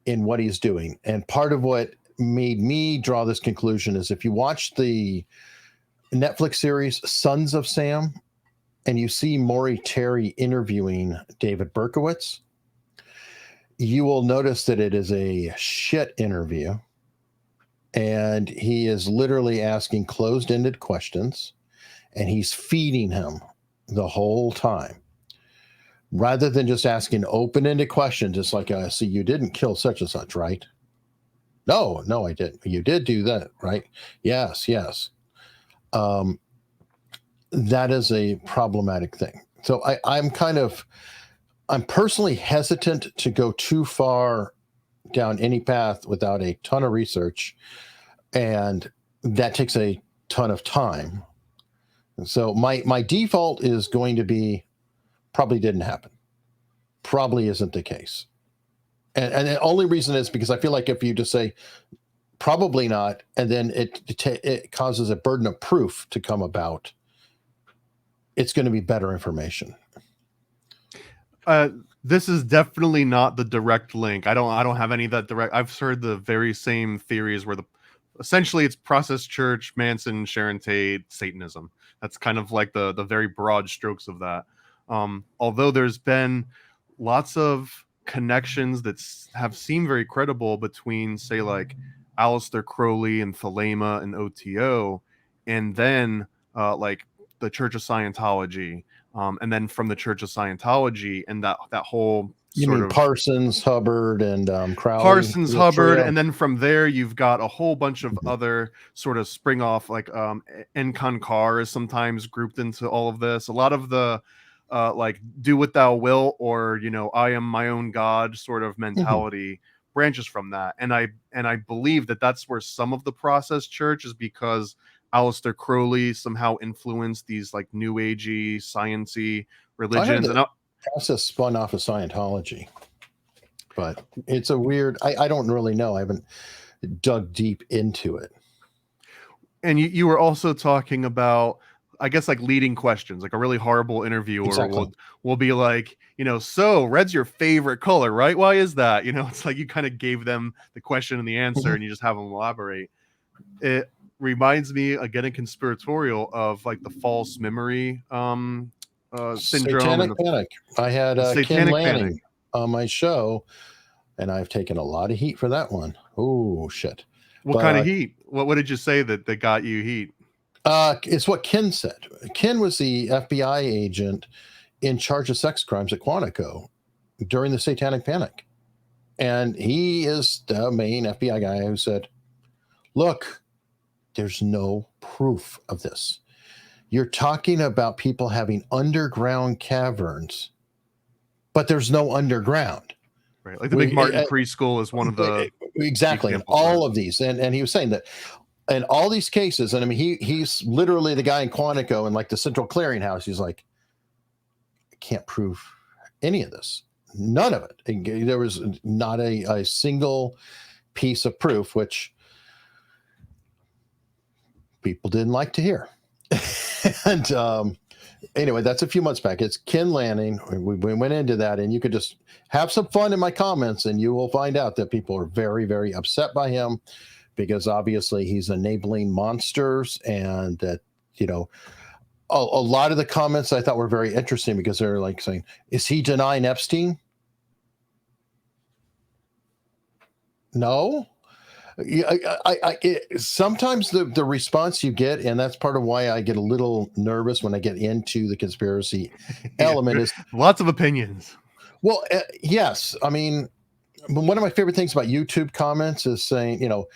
in what he's doing. And part of what made me draw this conclusion is if you watch the Netflix series Sons of Sam and you see Maury Terry interviewing David Berkowitz, you will notice that it is a shit interview. And he is literally asking closed-ended questions, and he's feeding him the whole time. Rather than just asking open-ended questions, it's like, see, you didn't kill such and such, right? No, I didn't. You did do that, right? Yes. That is a problematic thing. So I'm personally hesitant to go too far down any path without a ton of research, and that takes a ton of time. And so my default is going to be probably didn't happen, probably isn't the case, and the only reason is because I feel like if you just say probably not, and then it causes a burden of proof to come about, it's going to be better information. This is definitely not the direct link. I don't have any of that direct. I've heard the very same theories where essentially it's Process Church, Manson, Sharon Tate, Satanism. That's kind of like the very broad strokes of that. Although there's been lots of connections that have seemed very credible between, say, like Aleister Crowley and Thelema and OTO, and then like the Church of Scientology. And then from the Church of Scientology and that whole Parsons, Hubbard, and Crowley. Parsons, Hubbard, and then from there you've got a whole bunch of other sort of spring off, like Enkon Carr is sometimes grouped into all of this. A lot of the like do what thou will, or I am my own God sort of mentality branches from that. And I believe that that's where some of the Process Church is, because Aleister Crowley somehow influenced these like new agey, science-y religions. And Process spun off of Scientology, but it's a weird. I don't really know. I haven't dug deep into it. And you were also talking about, I guess, like leading questions, like a really horrible interviewer will be like, so red's your favorite color, right? Why is that? It's like you kind of gave them the question and the answer, and you just have them elaborate. It reminds me, again, a conspiratorial of like the false memory syndrome. Satanic Panic. I had Ken Lanning Panic on my show, and I've taken a lot of heat for that one. Oh, shit. What kind of heat? What did you say that got you heat? It's what Ken said. Ken was the FBI agent in charge of sex crimes at Quantico during the Satanic Panic. And he is the main FBI guy who said, look, there's no proof of this. You're talking about people having underground caverns, but there's no underground. Right. Like the Big Martin preschool is one of the Exactly. And examples, right? all of these. And he was saying that in all these cases, and I mean, he's literally the guy in Quantico and like the Central Clearinghouse. He's like, I can't prove any of this. None of it. And there was not a single piece of proof, which people didn't like to hear. And anyway, that's a few months back. It's Ken Lanning. We went into that, and you could just have some fun in my comments, and you will find out that people are very, very upset by him because obviously he's enabling monsters, and that, you know, a lot of the comments I thought were very interesting because they're like saying, is he denying Epstein? No. Sometimes the response you get, and that's part of why I get a little nervous when I get into the conspiracy element, is lots of opinions. Well, yes. I mean, one of my favorite things about YouTube comments is saying, you know,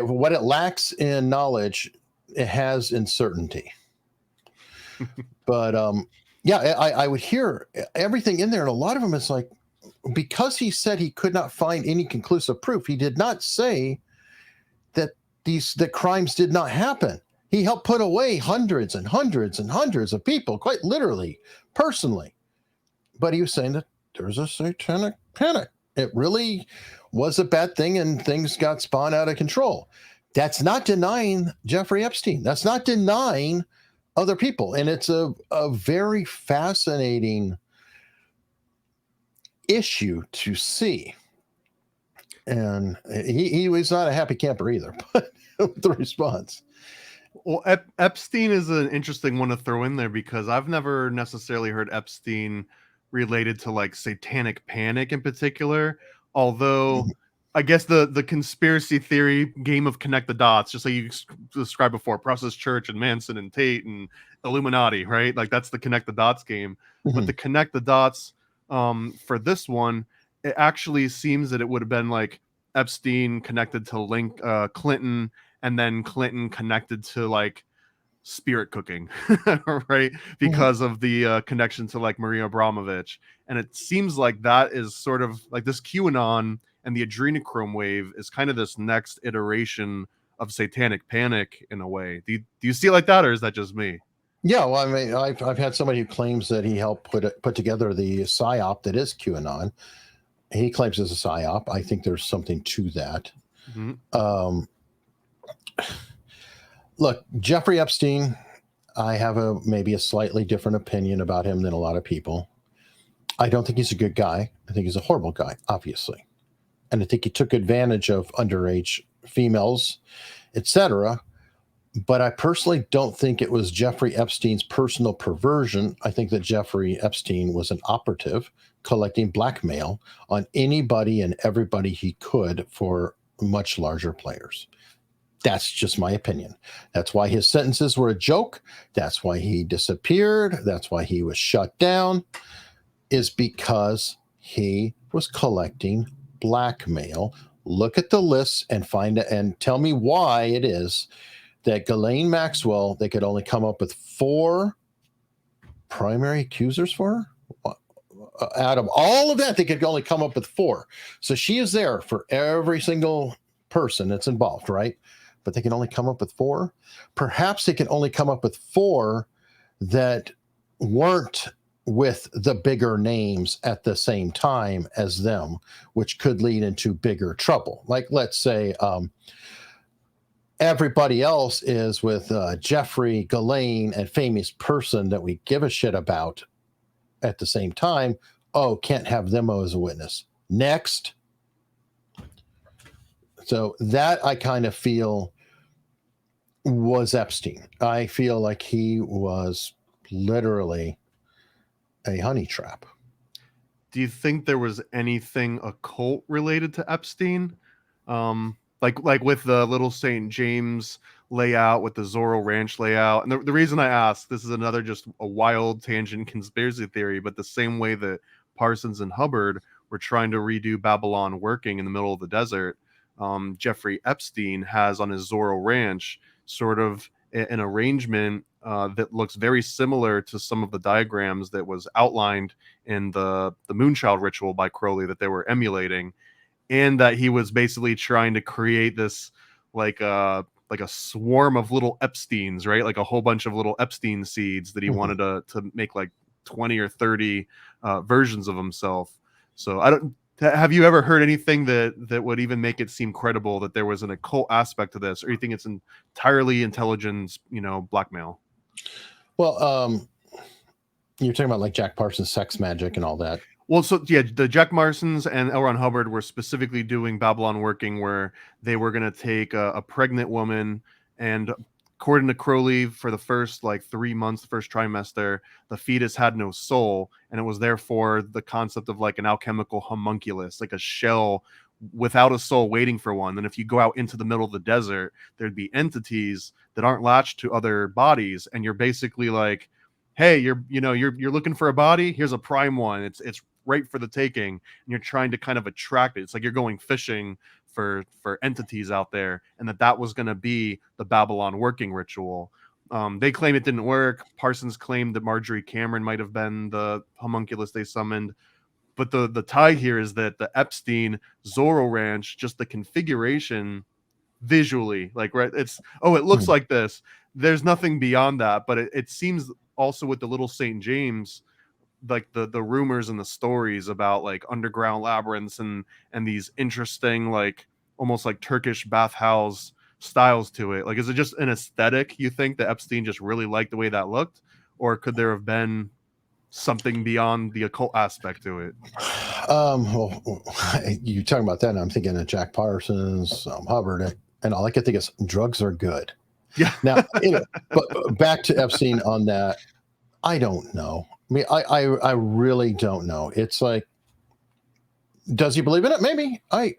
what it lacks in knowledge, it has in certainty. But yeah, I would hear everything in there, and a lot of them is like, because he said he could not find any conclusive proof, he did not say that the crimes did not happen. He helped put away hundreds and hundreds and hundreds of people, quite literally, personally. But he was saying that there's a satanic panic. It really was a bad thing, and things got spun out of control. That's not denying Jeffrey Epstein. That's not denying other people. And it's a very fascinating epstein to see. And he was not a happy camper either, but the response. Well, Epstein is an interesting one to throw in there because I've never necessarily heard Epstein related to like Satanic Panic in particular, although I guess the conspiracy theory game of connect the dots, just like you described before, Process Church and Manson and Tate and Illuminati, right? Like that's the connect the dots game. But the connect the dots for this one, it actually seems that it would have been like Epstein connected to Clinton, and then Clinton connected to like spirit cooking, right? Because of the connection to like Maria Abramovich. And it seems like that is sort of like this QAnon and the adrenochrome wave is kind of this next iteration of Satanic Panic in a way. Do you see it like that, or is that just me? Yeah, well, I mean, I've had somebody who claims that he helped put together the psyop that is QAnon. He claims it's a psyop. I think there's something to that. Look, Jeffrey Epstein, I have maybe a slightly different opinion about him than a lot of people. I don't think he's a good guy. I think he's a horrible guy, obviously. And I think he took advantage of underage females, etc. But I personally don't think it was Jeffrey Epstein's personal perversion. I think that Jeffrey Epstein was an operative collecting blackmail on anybody and everybody he could for much larger players. That's just my opinion. That's why his sentences were a joke. That's why he disappeared. That's why he was shut down, is because he was collecting blackmail. Look at the lists and find it and tell me why it is that Ghislaine Maxwell, they could only come up with 4 primary accusers for her. Out of all of that, they could only come up with 4. So she is there for every single person that's involved, right? But they can only come up with 4. Perhaps they can only come up with 4 that weren't with the bigger names at the same time as them, which could lead into bigger trouble. Like, let's say everybody else is with Jeffrey, Ghislaine, and famous person that we give a shit about at the same time. Oh, can't have them as a witness. Next. So that I kind of feel was Epstein. I feel like he was literally a honey trap. Do you think there was anything occult related to Epstein? Like with the Little St. James layout, with the Zorro Ranch layout. And the reason I ask, this is another just a wild tangent conspiracy theory, but the same way that Parsons and Hubbard were trying to redo Babylon working in the middle of the desert, Jeffrey Epstein has on his Zorro Ranch sort of an arrangement that looks very similar to some of the diagrams that was outlined in the Moonchild ritual by Crowley that they were emulating. and that he was basically trying to create this like a swarm of little Epsteins, right? Like a whole bunch of little Epstein seeds that he wanted to make like 20 or 30 versions of himself. So I don't. Have you ever heard anything that would even make it seem credible that there was an occult aspect to this, or you think it's entirely intelligence, blackmail? Well, you're talking about like Jack Parsons' sex magic and all that. Well, so yeah, the Jack Marsons and L. Ron Hubbard were specifically doing Babylon working, where they were going to take a pregnant woman, and according to Crowley, for the first like 3 months, the first trimester, the fetus had no soul, and it was therefore the concept of like an alchemical homunculus, like a shell without a soul waiting for one. And if you go out into the middle of the desert, there'd be entities that aren't latched to other bodies, and you're basically like, hey, you're looking for a body, here's a prime one, it's right for the taking, and you're trying to kind of attract it. It's like you're going fishing for entities out there, and that was going to be the Babylon working ritual. They claim it didn't work. Parsons claimed that Marjorie Cameron might have been the homunculus they summoned. But the tie here is that the Epstein Zorro Ranch, just the configuration visually, like, right, it looks like this. There's nothing beyond that, but it seems also with the Little St. James, like the rumors and the stories about like underground labyrinths and these interesting, like almost like Turkish bathhouse styles to it. Like, is it just an aesthetic, you think, that Epstein just really liked the way that looked, or could there have been something beyond the occult aspect to it? Well, you talking about that, and I'm thinking of Jack Parsons, Hubbard, and all I can think is drugs are good. Yeah. Now, but back to Epstein on that, I don't know. I mean, I really don't know. It's like, does he believe in it? Maybe. I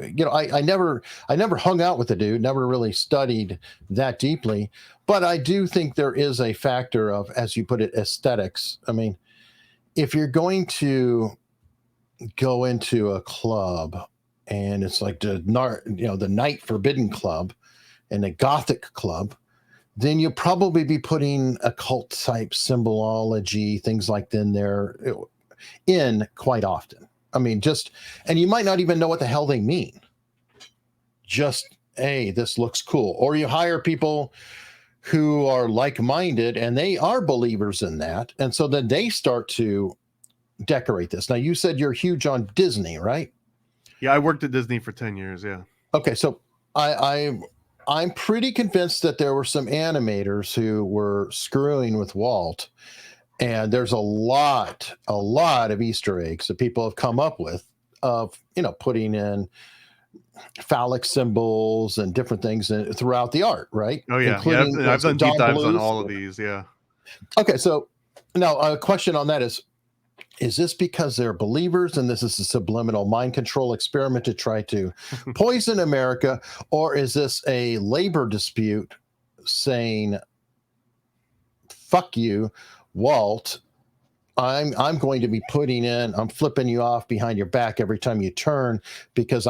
never hung out with the dude, never really studied that deeply, but I do think there is a factor of, as you put it, aesthetics. I mean, if you're going to go into a club and it's like the Night Forbidden Club and the Gothic Club, then you'll probably be putting occult type symbology, things like that in there in quite often. I mean, and you might not even know what the hell they mean. Just, hey, this looks cool. Or you hire people who are like-minded and they are believers in that. And so then they start to decorate this. Now, you said you're huge on Disney, right? Yeah, I worked at Disney for 10 years. Yeah. Okay. So I'm pretty convinced that there were some animators who were screwing with Walt, and there's a lot of Easter eggs that people have come up with of, putting in phallic symbols and different things throughout the art, right? Oh yeah, including, I've done deep dives on Bluth. all of these. Yeah. Okay, so now a question on that is this because they're believers and this is a subliminal mind control experiment to try to poison America, or is this a labor dispute saying, fuck you, Walt, I'm going to be I'm flipping you off behind your back every time you turn because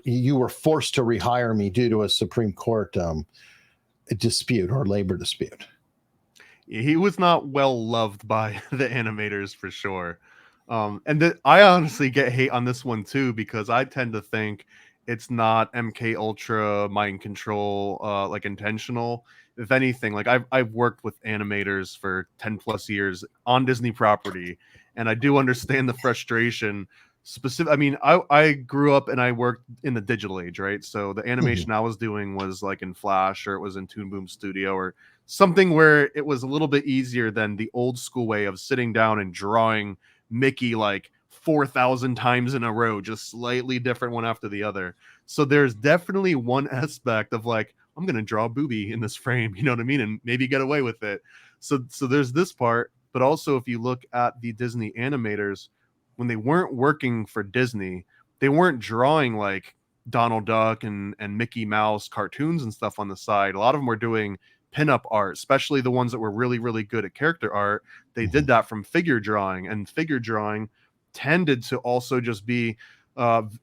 you were forced to rehire me due to a Supreme Court dispute or labor dispute? He was not well loved by the animators for sure. I honestly get hate on this one too, because I tend to think it's not MKUltra mind control, like intentional. If anything, like I've worked with animators for 10 plus years on Disney property, and I do understand the frustration. I mean, I grew up and I worked in the digital age, right? So the animation I was doing was like in Flash, or it was in Toon Boom Studio, or something where it was a little bit easier than the old school way of sitting down and drawing Mickey like 4,000 times in a row, just slightly different one after the other. So there's definitely one aspect of like, I'm going to draw a booby in this frame, you know what I mean? And maybe get away with it. So there's this part, but also if you look at the Disney animators, when they weren't working for Disney, they weren't drawing like Donald Duck and Mickey Mouse cartoons and stuff on the side. A lot of them were doing pinup art, especially the ones that were really, really good at character art. They did that from figure drawing, and figure drawing tended to also just be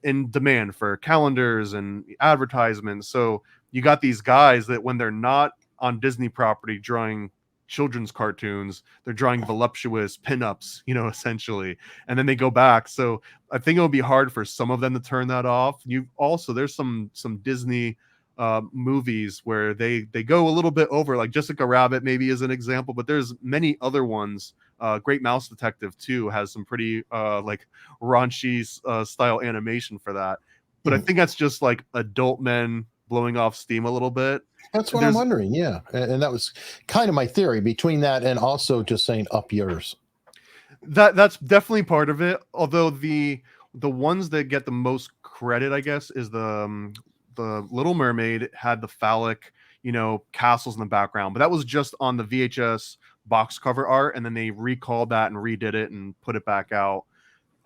in demand for calendars and advertisements. So you got these guys that when they're not on Disney property drawing children's cartoons. They're drawing voluptuous pinups, essentially, and then they go back. So I think it would be hard for some of them to turn that off. You also, there's some Disney movies where they go a little bit over, like Jessica Rabbit maybe is an example, but there's many other ones. Great Mouse Detective too has some pretty like raunchy style animation for that. But I think that's just like adult men blowing off steam a little bit. That's what I'm wondering. Yeah. And that was kind of my theory between that and also just saying up yours. That's definitely part of it. Although the ones that get the most credit, I guess, is the Little Mermaid had the phallic, castles in the background, but that was just on the VHS box cover art, and then they recalled that and redid it and put it back out.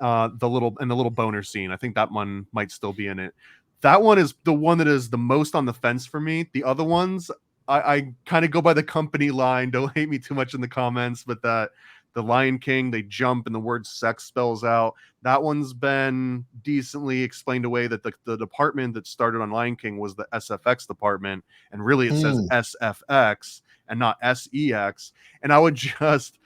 The little boner scene, I think that one might still be in it. That one is the one that is the most on the fence for me. The other ones, I kind of go by the company line. Don't hate me too much in the comments, but that the Lion King, they jump and the word sex spells out. That one's been decently explained away, that the department that started on Lion King was the SFX department, and really it says SFX and not SEX. And I would just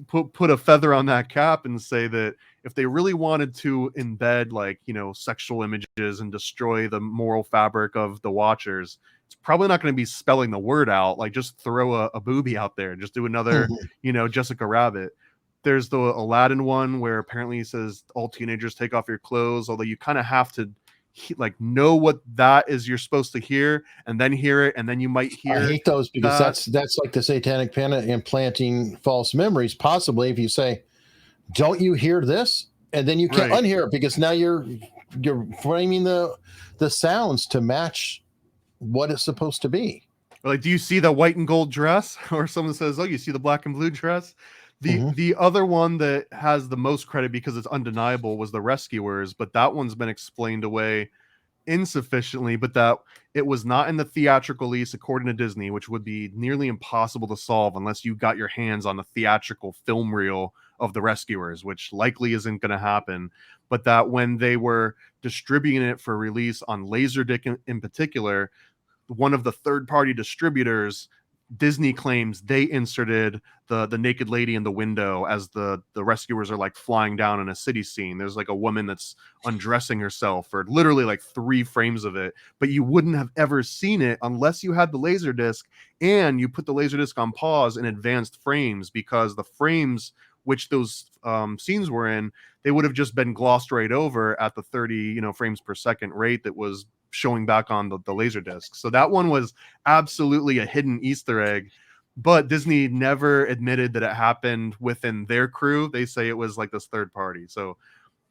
put a feather on that cap and say that if they really wanted to embed, like, sexual images and destroy the moral fabric of the watchers, it's probably not going to be spelling the word out. Like, just throw a booby out there and just do another, Jessica Rabbit. There's the Aladdin one where apparently he says all teenagers take off your clothes, although you kind of have to like know what that is you're supposed to hear and then hear it, and then you might hear. I hate those because that's like the Satanic Panic implanting false memories. Possibly, if you say, "Don't you hear this?" and then you can't unhear it because now you're framing the sounds to match what it's supposed to be. Like, do you see the white and gold dress? Or someone says, "Oh, you see the black and blue dress?" The other one that has the most credit because it's undeniable was The Rescuers, but that one's been explained away insufficiently, but that it was not in the theatrical release according to Disney, which would be nearly impossible to solve unless you got your hands on a theatrical film reel of The Rescuers, which likely isn't going to happen. But that when they were distributing it for release on Laserdisc in particular, one of the third-party distributors, Disney claims they inserted the naked lady in the window as the rescuers are like flying down in a city scene. There's like a woman that's undressing herself for literally like 3 frames of it, but you wouldn't have ever seen it unless you had the Laserdisc and you put the Laserdisc on pause in advanced frames, because the frames which those scenes were in, they would have just been glossed right over at the 30 frames per second rate that was showing back on the Laserdisc. So that one was absolutely a hidden Easter egg, but Disney never admitted that it happened within their crew. They say it was like this third party. So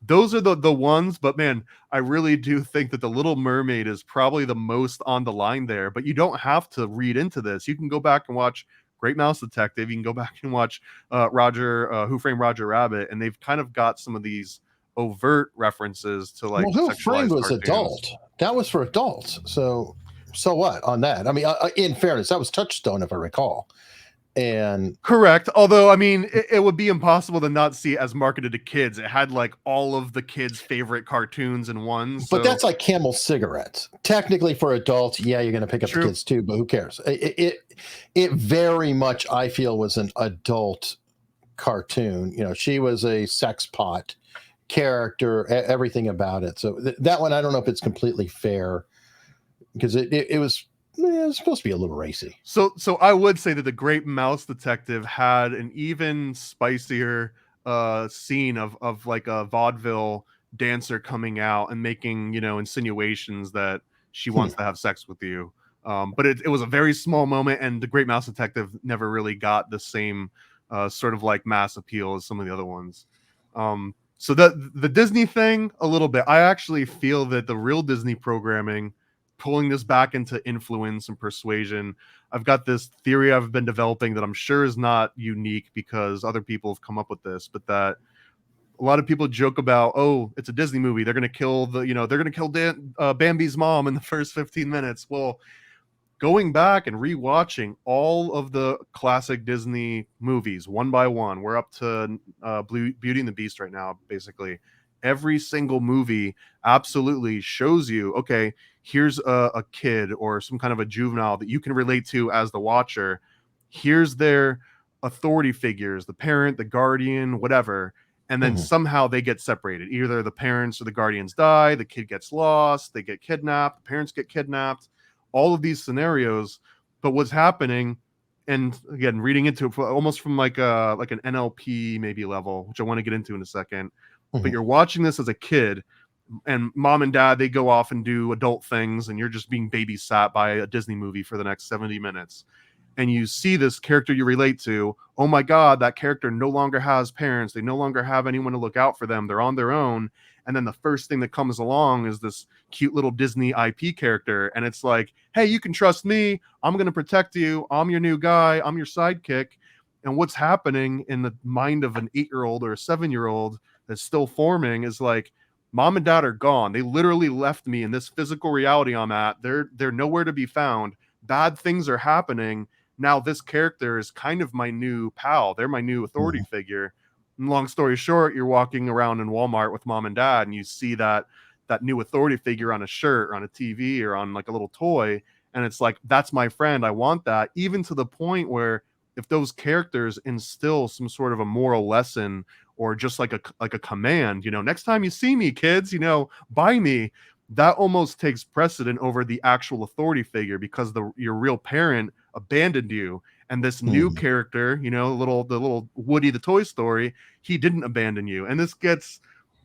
those are the ones, but man, I really do think that the Little Mermaid is probably the most on the line there. But you don't have to read into this. You can go back and watch Great Mouse Detective. You can go back and watch Who Framed Roger Rabbit, and they've kind of got some of these overt references to like Who Framed was cartoons. adult. That was for adults. So what on that? I mean, in fairness, that was Touchstone, if I recall. And correct. Although, I mean, it would be impossible to not see it as marketed to kids. It had like all of the kids' favorite cartoons in one. But that's like Camel cigarettes. Technically for adults, yeah, you're going to pick up the kids too, but who cares? It very much, I feel, was an adult cartoon. She was a sex pot character, everything about it. So that one, I don't know if it's completely fair because it was supposed to be a little racy. So I would say that the Great Mouse Detective had an even spicier scene of like a vaudeville dancer coming out and making insinuations that she wants to have sex with you. But it was a very small moment, and the Great Mouse Detective never really got the same sort of like mass appeal as some of the other ones. So the Disney thing, a little bit. I actually feel that the real Disney programming, pulling this back into influence and persuasion, I've got this theory I've been developing that I'm sure is not unique because other people have come up with this, but that a lot of people joke about, oh, it's a Disney movie, they're going to kill Bambi's mom in the first 15 minutes. Well, going back and rewatching all of the classic Disney movies one by one, we're up to Beauty and the Beast right now, basically. Every single movie absolutely shows you, okay, here's a kid or some kind of a juvenile that you can relate to as the watcher. here's their authority figures, the parent, the guardian, whatever, and then somehow they get separated. Either the parents or the guardians die, the kid gets lost, they get kidnapped, the parents get kidnapped, all of these scenarios. But what's happening, and again, reading into it almost from like an NLP maybe level, which I want to get into in a second, but you're watching this as a kid, and mom and dad, they go off and do adult things, and you're just being babysat by a Disney movie for the next 70 minutes. And you see this character you relate to. Oh my God, that character no longer has parents. They no longer have anyone to look out for them. They're on their own. And then the first thing that comes along is this cute little Disney IP character. And it's like, hey, you can trust me. I'm going to protect you. I'm your new guy. I'm your sidekick. And what's happening in the mind of an 8-year-old or a 7-year-old that's still forming is like, mom and dad are gone. They literally left me in this physical reality I'm at. They're nowhere to be found. Bad things are happening. Now this character is kind of my new pal. They're my new authority figure. And long story short, you're walking around in Walmart with mom and dad, and you see that new authority figure on a shirt or on a TV or on like a little toy. And it's like, that's my friend. I want that. Even to the point where if those characters instill some sort of a moral lesson or just like a command, next time you see me, kids, buy me, that almost takes precedent over the actual authority figure, because your real parent abandoned you. And this new character, the little Woody the Toy Story, he didn't abandon you. And this gets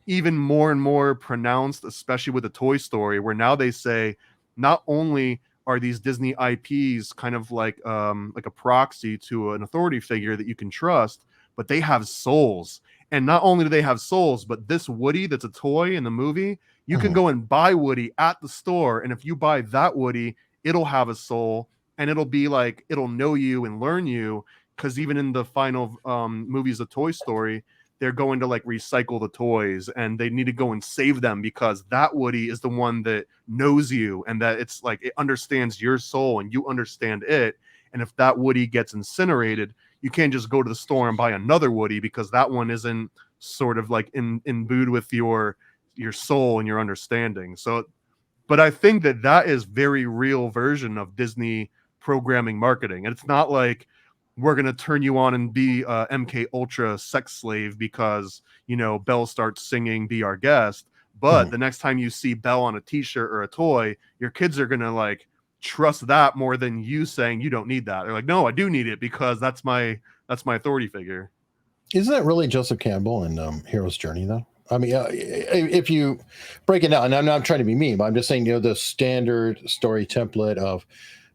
even more and more pronounced, especially with the Toy Story, where now they say not only are these Disney IPs kind of like a proxy to an authority figure that you can trust, but they have souls. And not only do they have souls, but this Woody that's a toy in the movie, you can go and buy Woody at the store. And if you buy that Woody, it'll have a soul, and it'll be like, it'll know you and learn you. Because even in the final movies of Toy Story, they're going to like recycle the toys, and they need to go and save them, because that Woody is the one that knows you, and that it's like it understands your soul and you understand it. And if that Woody gets incinerated, you can't just go to the store and buy another Woody, because that one isn't sort of like imbued with your soul and your understanding. So, but I think that is very real version of Disney programming marketing. And it's not like we're going to turn you on and be a MKUltra sex slave because, Belle starts singing Be Our Guest. But the next time you see Belle on a t-shirt or a toy, your kids are going to like trust that more than you saying you don't need that. They're like, no, I do need it, because that's my authority figure. Isn't that really Joseph Campbell in Hero's Journey, though? I mean, if you break it down, and I'm not trying to be mean, but I'm just saying, the standard story template of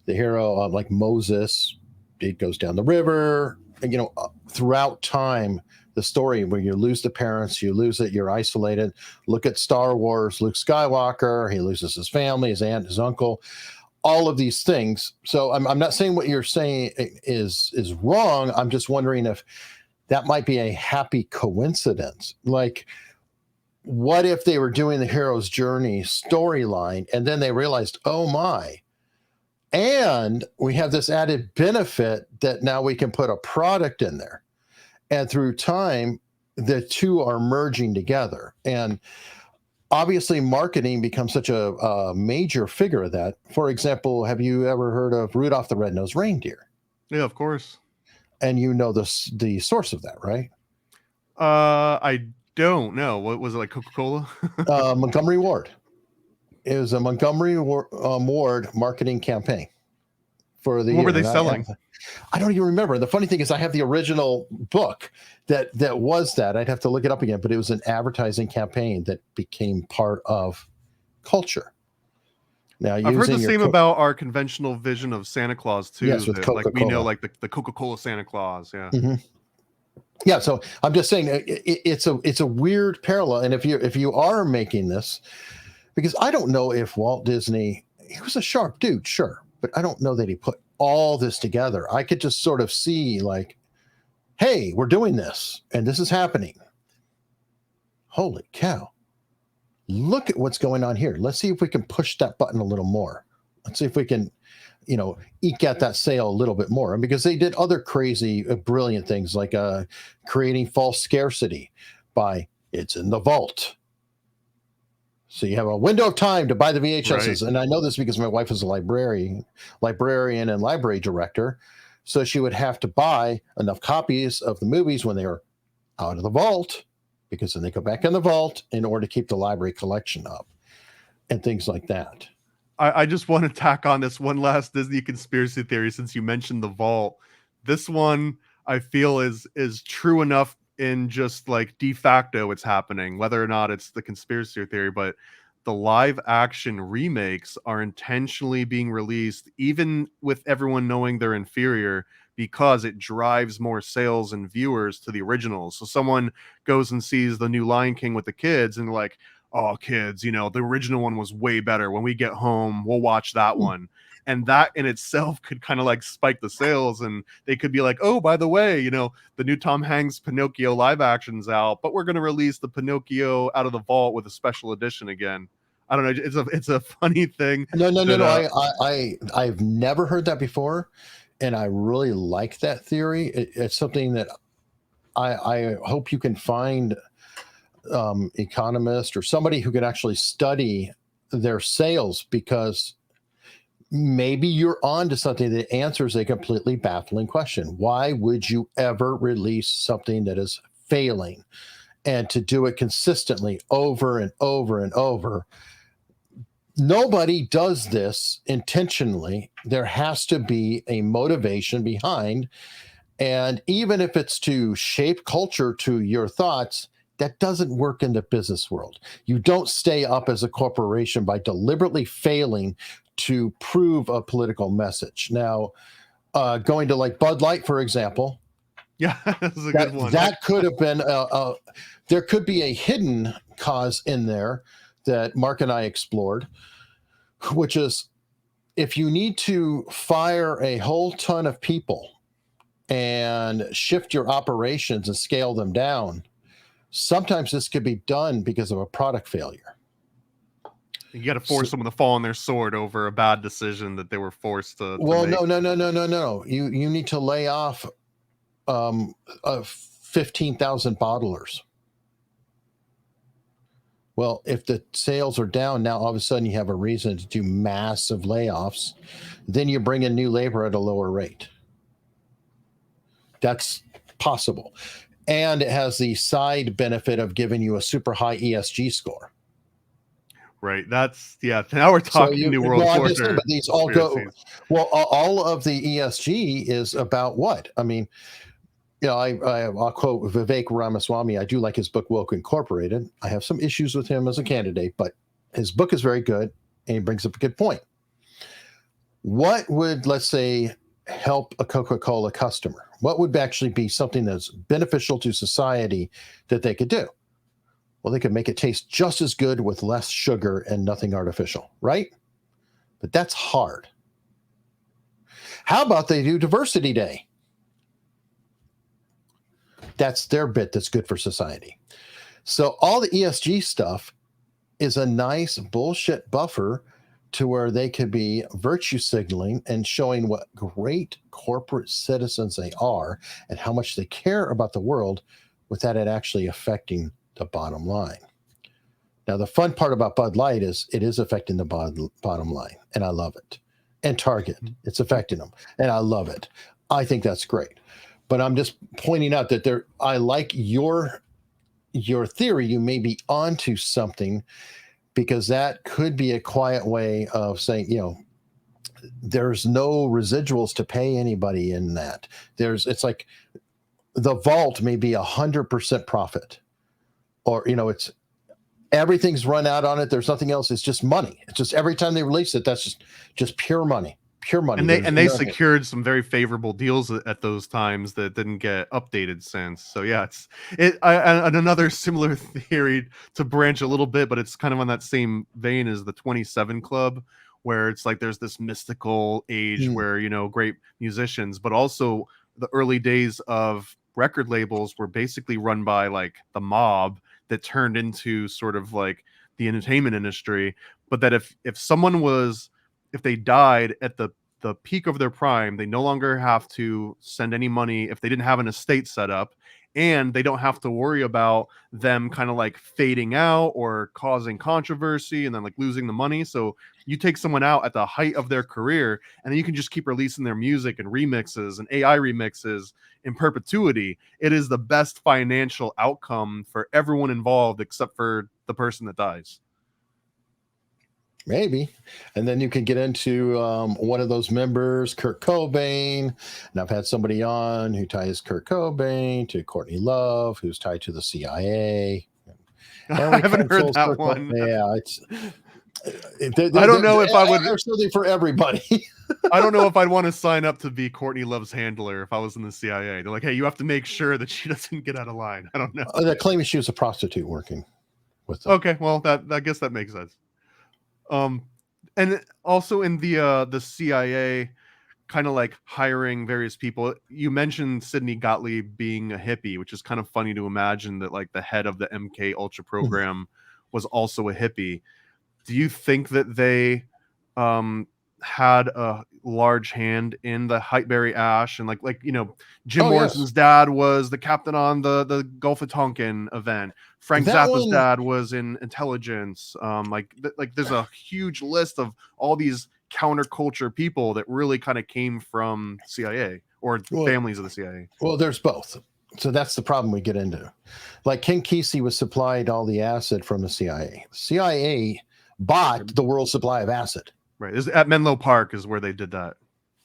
the hero, like Moses, it goes down the river, and, throughout time, the story where you lose the parents, you lose it, you're isolated. Look at Star Wars, Luke Skywalker, he loses his family, his aunt, his uncle, all of these things. So I'm not saying what you're saying is wrong. I'm just wondering if that might be a happy coincidence. Like, what if they were doing the hero's journey storyline and then they realized, oh my, and we have this added benefit that now we can put a product in there. And through time, the two are merging together. And obviously marketing becomes such a major figure of that. For example, have you ever heard of Rudolph the Red-Nosed Reindeer? Yeah, of course. And the source of that, right? I don't know. What was it, like Coca-Cola? Montgomery Ward. It was a Montgomery Ward marketing campaign for the. What were they selling? I don't even remember. The funny thing is, I have the original book that was that. I'd have to look it up again, but it was an advertising campaign that became part of culture. Now, I've heard the same about our conventional vision of Santa Claus too. Yes, with like we know, Coca-Cola. like the Coca-Cola Santa Claus. Yeah. Mm-hmm. Yeah. So I'm just saying it's a weird parallel. And if you are making this, because I don't know if Walt Disney, he was a sharp dude, sure, but I don't know that he put all this together. I could just sort of see like, hey, we're doing this and this is happening. Holy cow. Look at what's going on here. Let's see if we can push that button a little more. Let's see if we can, eke out that sale a little bit more. And because they did other crazy, brilliant things like creating false scarcity by it's in the vault. So you have a window of time to buy the VHSs. Right. And I know this because my wife is a librarian and library director. So she would have to buy enough copies of the movies when they were out of the vault, because then they go back in the vault in order to keep the library collection up and things like that. I just want to tack on this one last Disney conspiracy theory since you mentioned the vault. This one I feel is true enough in just like de facto it's happening, whether or not it's the conspiracy theory, but the live action remakes are intentionally being released even with everyone knowing they're inferior, because it drives more sales and viewers to the originals. So someone goes and sees the new Lion King with the kids and like, oh, kids, you know, the original one was way better. When we get home, we'll watch that one. And that in itself could kind of like spike the sales. And they could be like, oh, by the way, you know, the new Tom Hanks Pinocchio live action's out, but we're going to release the Pinocchio out of the vault with a special edition again. I don't know. It's a funny thing. No. I've never heard that before. And I really like that theory. It's something that I hope you can find economist or somebody who can actually study their sales, because maybe you're on to something that answers a completely baffling question. Why would you ever release something that is failing, and to do it consistently over and over and over? Nobody does this intentionally. There has to be a motivation behind. And even if it's to shape culture to your thoughts, that doesn't work in the business world. You don't stay up as a corporation by deliberately failing to prove a political message. Now, going to like Bud Light, for example. Yeah, that's a good one. That could have been, there could be a hidden cause in there that Mark and I explored, which is if you need to fire a whole ton of people and shift your operations and scale them down, sometimes this could be done because of a product failure. You got to force someone to fall on their sword over a bad decision that they were forced to well, make. No. You need to lay off 15,000 bottlers. Well, if the sales are down, now all of a sudden you have a reason to do massive layoffs. Then you bring in new labor at a lower rate. That's possible. And it has the side benefit of giving you a super high ESG score. Right. That's, yeah. Now we're talking New World Order. But these all go, well, all of the ESG is about what? I mean, you know, I'll quote Vivek Ramaswamy. I do like his book, Woke Incorporated. I have some issues with him as a candidate, but his book is very good, and he brings up a good point. What would, let's say, help a Coca-Cola customer? What would actually be something that's beneficial to society that they could do? Well, they could make it taste just as good with less sugar and nothing artificial, right? But that's hard. How about they do Diversity Day? That's their bit that's good for society. So all the ESG stuff is a nice bullshit buffer to where they could be virtue signaling and showing what great corporate citizens they are and how much they care about the world without it actually affecting the bottom line. Now, the fun part about Bud Light is it is affecting the bottom line, and I love it. And Target, it's affecting them, and I love it. I think that's great. But I'm just pointing out that I like your theory. You may be onto something, because that could be a quiet way of saying, you know, there's no residuals to pay anybody in that. It's like the vault may be 100% profit, or, you know, it's everything's run out on it. There's nothing else. It's just money. It's just every time they release it, that's just pure money. Pure money. And they secured some very favorable deals at those times that didn't get updated since. So yeah, and another similar theory, to branch a little bit, but it's kind of on that same vein as the 27 Club, where it's like there's this mystical age where, you know, great musicians, but also the early days of record labels were basically run by like the mob that turned into sort of like the entertainment industry. But that if they died at the peak of their prime, they no longer have to send any money if they didn't have an estate set up, and they don't have to worry about them kind of like fading out or causing controversy and then like losing the money. So you take someone out at the height of their career, and then you can just keep releasing their music and remixes and AI remixes in perpetuity. It is the best financial outcome for everyone involved except for the person that dies. Maybe. And then you can get into one of those members, Kurt Cobain. And I've had somebody on who ties Kurt Cobain to Courtney Love, who's tied to the CIA. And I haven't heard that one. Yeah, it's. I don't know if I would. There's something for everybody. I don't know if I'd want to sign up to be Courtney Love's handler if I was in the CIA. They're like, hey, you have to make sure that she doesn't get out of line. I don't know. They're claiming she was a prostitute working with them. Okay, well, I guess that makes sense. And also in the CIA, kind of like hiring various people. You mentioned Sidney Gottlieb being a hippie, which is kind of funny to imagine that like the head of the MKUltra program was also a hippie. Do you think that they had a large hand in the Hypeberry Ash, and like Jim Morrison's dad was the captain on the Gulf of Tonkin event. Frank Zappa's dad was in intelligence. Like there's a huge list of all these counterculture people that really kind of came from CIA or families of the CIA. Well, there's both. So that's the problem we get into. Like Ken Kesey was supplied all the acid from the CIA. The CIA bought the world's supply of acid. Right. At Menlo Park is where they did that.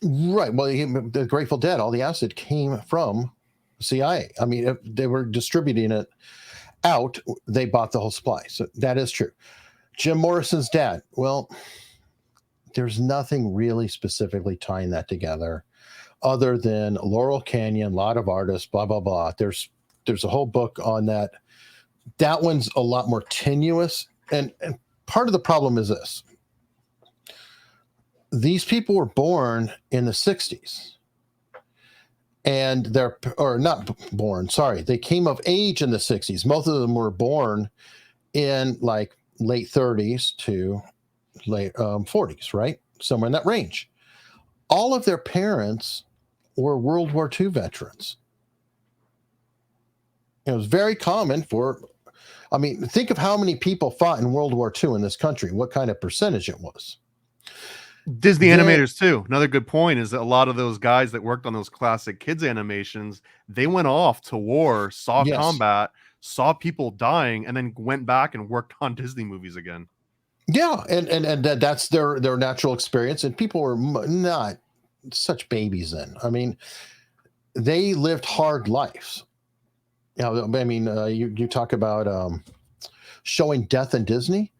Right. Well, the Grateful Dead, all the acid came from CIA. I mean, if they were distributing it out, they bought the whole supply. So that is true. Jim Morrison's dad, well, there's nothing really specifically tying that together other than Laurel Canyon, a lot of artists, blah, blah, blah. There's a whole book on that. That one's a lot more tenuous. And part of the problem is this. These people were born in the 60s. And they came of age in the 60s. Most of them were born in like late 30s to late 40s, right? Somewhere in that range. All of their parents were World War II veterans. It was very common think of how many people fought in World War II in this country, what kind of percentage it was. Disney animators too. Another good point is that a lot of those guys that worked on those classic kids animations, they went off to war, saw combat, saw people dying, and then went back and worked on Disney movies again. Yeah, and that's their natural experience, and people were not such babies then. I mean, they lived hard lives. You talk about showing death in Disney.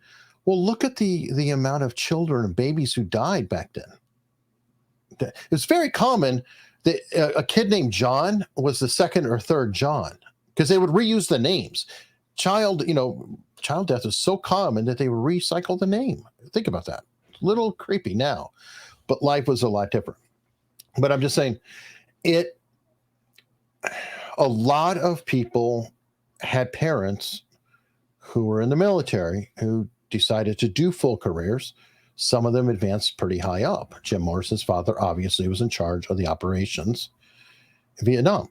Well, look at the amount of children and babies who died back then. It's very common that a kid named John was the second or third John because they would reuse the names. Child death is so common that they would recycle the name. Think about that. A little creepy now, but life was a lot different. But I'm just saying, a lot of people had parents who were in the military who decided to do full careers. Some of them advanced pretty high up. Jim Morrison's father obviously was in charge of the operations in Vietnam.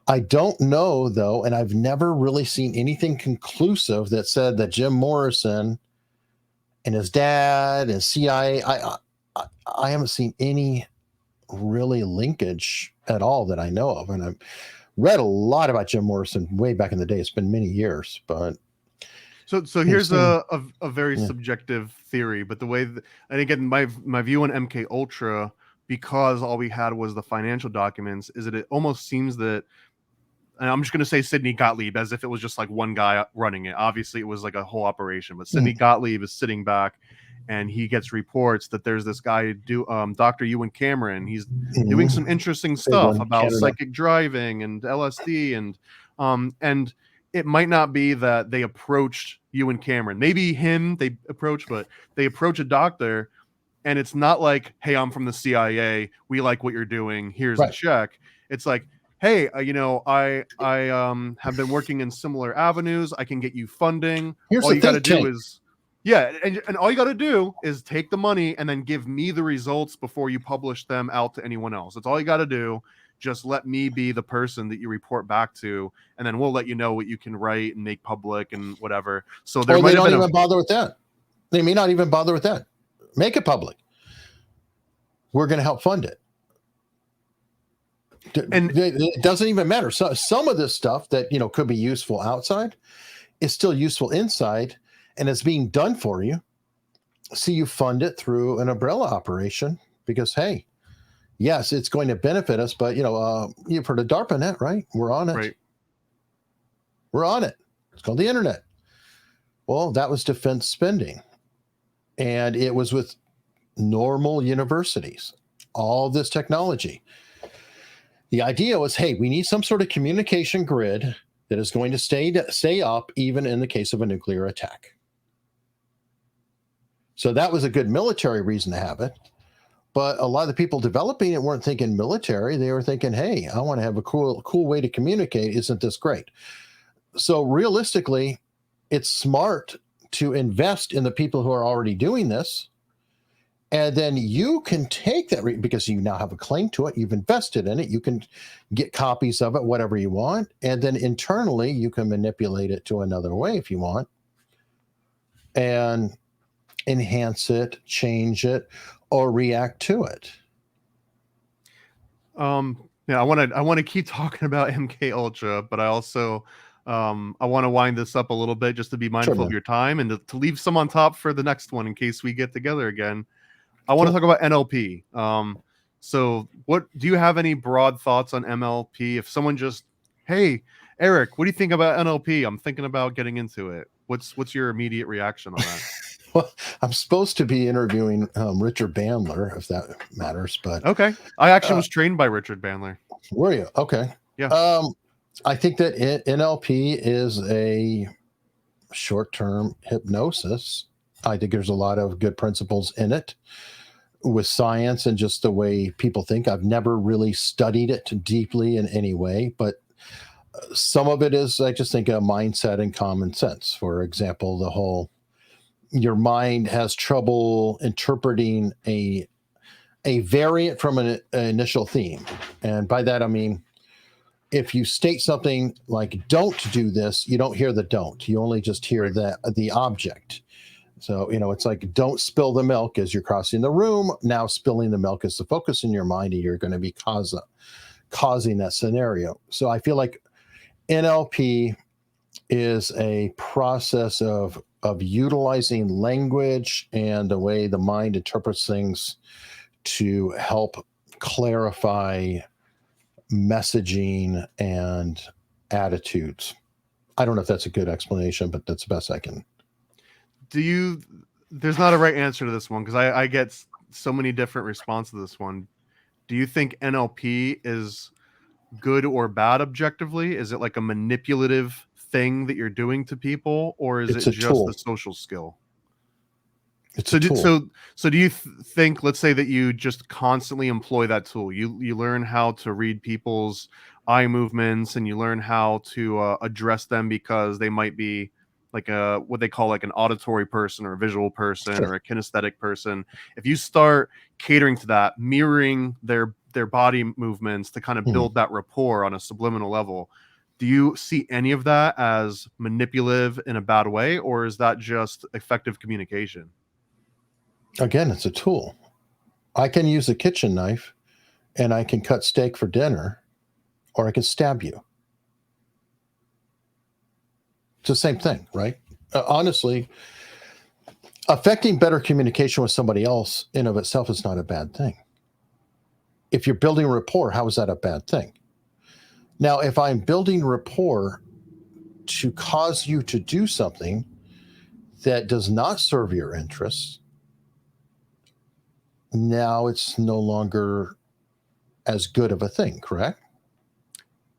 I don't know, though, and I've never really seen anything conclusive that said that Jim Morrison and his dad and CIA, I haven't seen any really linkage at all that I know of. And I've read a lot about Jim Morrison way back in the day. It's been many years, but so here's a very subjective theory, but the way and again, my view on MKUltra, because all we had was the financial documents, is that it almost seems that, and I'm just going to say Sidney Gottlieb as if it was just like one guy running it. Obviously, it was like a whole operation, but Sidney Gottlieb is sitting back, and he gets reports that there's this guy, Dr. Ewan Cameron. He's doing some interesting stuff about psychic driving and LSD, and it might not be that they approached Ewan Cameron. Maybe him they approach, but they approach a doctor, and it's not like, hey, I'm from the CIA. We like what you're doing. Here's a check. It's like, hey, I have been working in similar avenues. I can get you funding. All you got to do is, and all you got to do is take the money and then give me the results before you publish them out to anyone else. That's all you got to do. just let me be the person that you report back to, and then we'll let you know what you can write and make public and whatever. So there Or might they have don't been even bother with that. They may not even bother with that. Make it public. We're going to help fund it. And it doesn't even matter. So some of this stuff that, you know, could be useful outside is still useful inside, and it's being done for you. So you fund it through an umbrella operation because, hey, yes, it's going to benefit us, but, you know, you've heard of DARPANet, right? We're on it. right. We're on it. It's called the internet. Well, that was defense spending. And it was with normal universities, all this technology. The idea was, hey, we need some sort of communication grid that is going to stay up even in the case of a nuclear attack. So that was a good military reason to have it. But a lot of the people developing it weren't thinking military. They were thinking, hey, I want to have a cool way to communicate. Isn't this great? So realistically, it's smart to invest in the people who are already doing this. And then you can take that because you now have a claim to it. You've invested in it. You can get copies of it, whatever you want. And then internally, you can manipulate it to another way if you want. And enhance it, change it, or react to it. Yeah, I want to keep talking about MKUltra, but I also I want to wind this up a little bit just to be mindful of your time and to leave some on top for the next one in case we get together again. I want to talk about NLP. So what do you have any broad thoughts on MLP? If someone just, hey, Eric, what do you think about NLP? I'm thinking about getting into it. What's your immediate reaction on that? Well, I'm supposed to be interviewing Richard Bandler, if that matters. But okay, I actually was trained by Richard Bandler. Were you? Okay. Yeah. I think that NLP is a short-term hypnosis. I think there's a lot of good principles in it with science and just the way people think. I've never really studied it deeply in any way, but some of it is, I just think, a mindset and common sense. For example, the whole your mind has trouble interpreting a variant from an initial theme. And by that, I mean, if you state something like, don't do this, you don't hear the don't. You only just hear the object. So, you know, it's like, don't spill the milk as you're crossing the room. Now spilling the milk is the focus in your mind, and you're going to be causing that scenario. So I feel like NLP is a process of utilizing language and the way the mind interprets things to help clarify messaging and attitudes. I don't know if that's a good explanation, but that's the best I can. There's not a right answer to this one because I get so many different responses to this one. Do you think NLP is good or bad objectively? Is it like a manipulative thing that you're doing to people, or is it just a social skill? It's a tool. So do you think, let's say that you just constantly employ that tool, you learn how to read people's eye movements and you learn how to address them because they might be like what they call like an auditory person or a visual person or a kinesthetic person. If you start catering to that, mirroring their body movements to kind of build that rapport on a subliminal level, do you see any of that as manipulative in a bad way, or is that just effective communication? Again, it's a tool. I can use a kitchen knife and I can cut steak for dinner, or I can stab you. It's the same thing, right? Honestly, affecting better communication with somebody else in of itself is not a bad thing. If you're building rapport, how is that a bad thing? Now, if I'm building rapport to cause you to do something that does not serve your interests, now it's no longer as good of a thing, correct?